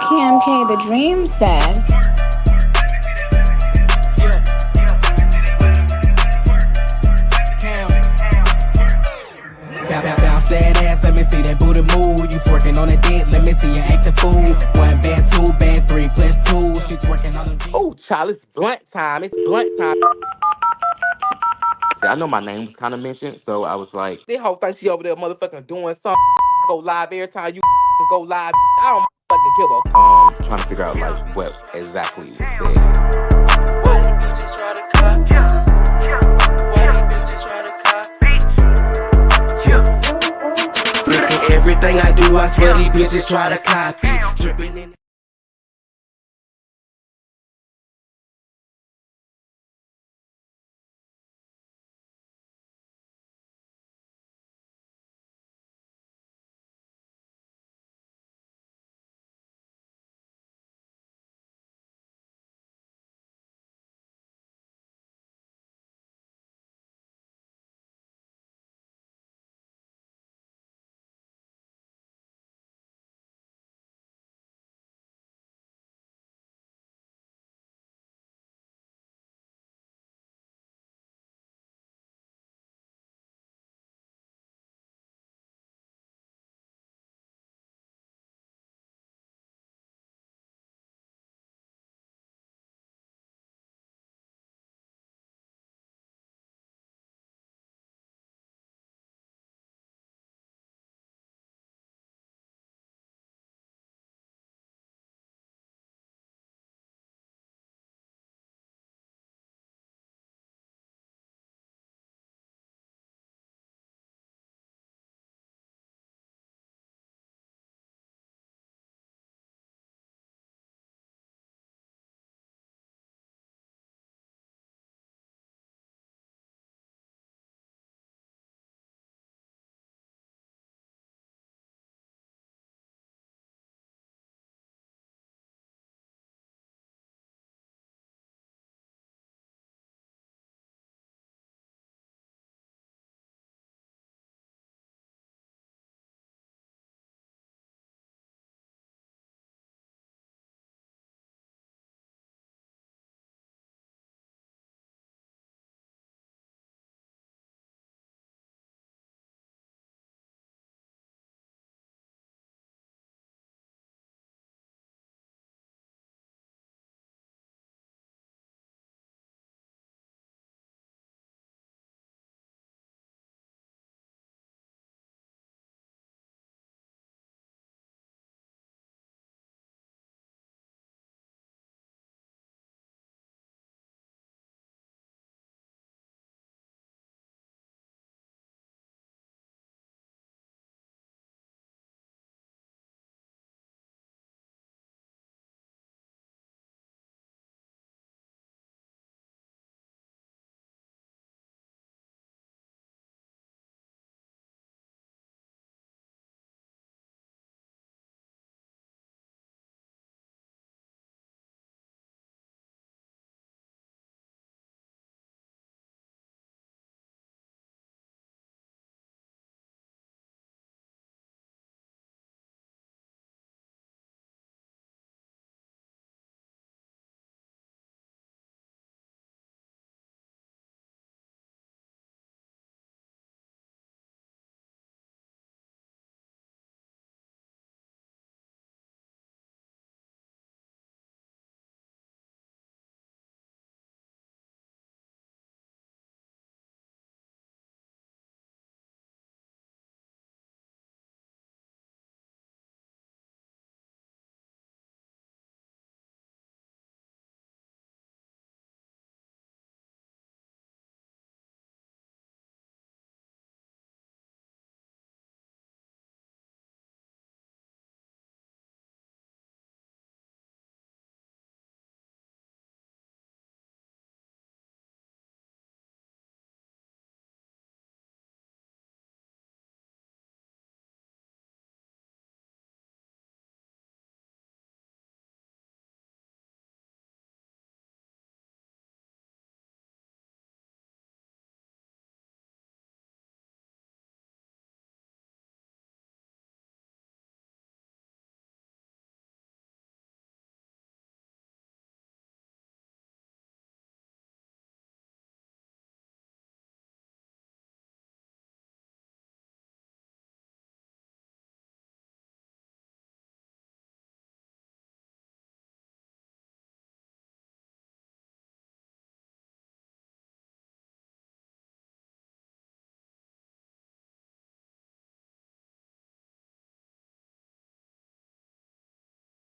Khamkthedream said, Bounce that ass, let me see that booty move. You twerking on the dick, let me see you act the fool. 1 band, 2 band, 3 plus 2. She twerking on the. Oh, child, it's blunt time. It's blunt time. See, I know my name was kind of mentioned, so I was like, this whole thing she over there motherfucking doing something. Go live every time you go live. I don't fucking give a trying to figure out like what exactly was said. Everything I do, I swear these bitches try to copy. Dripping in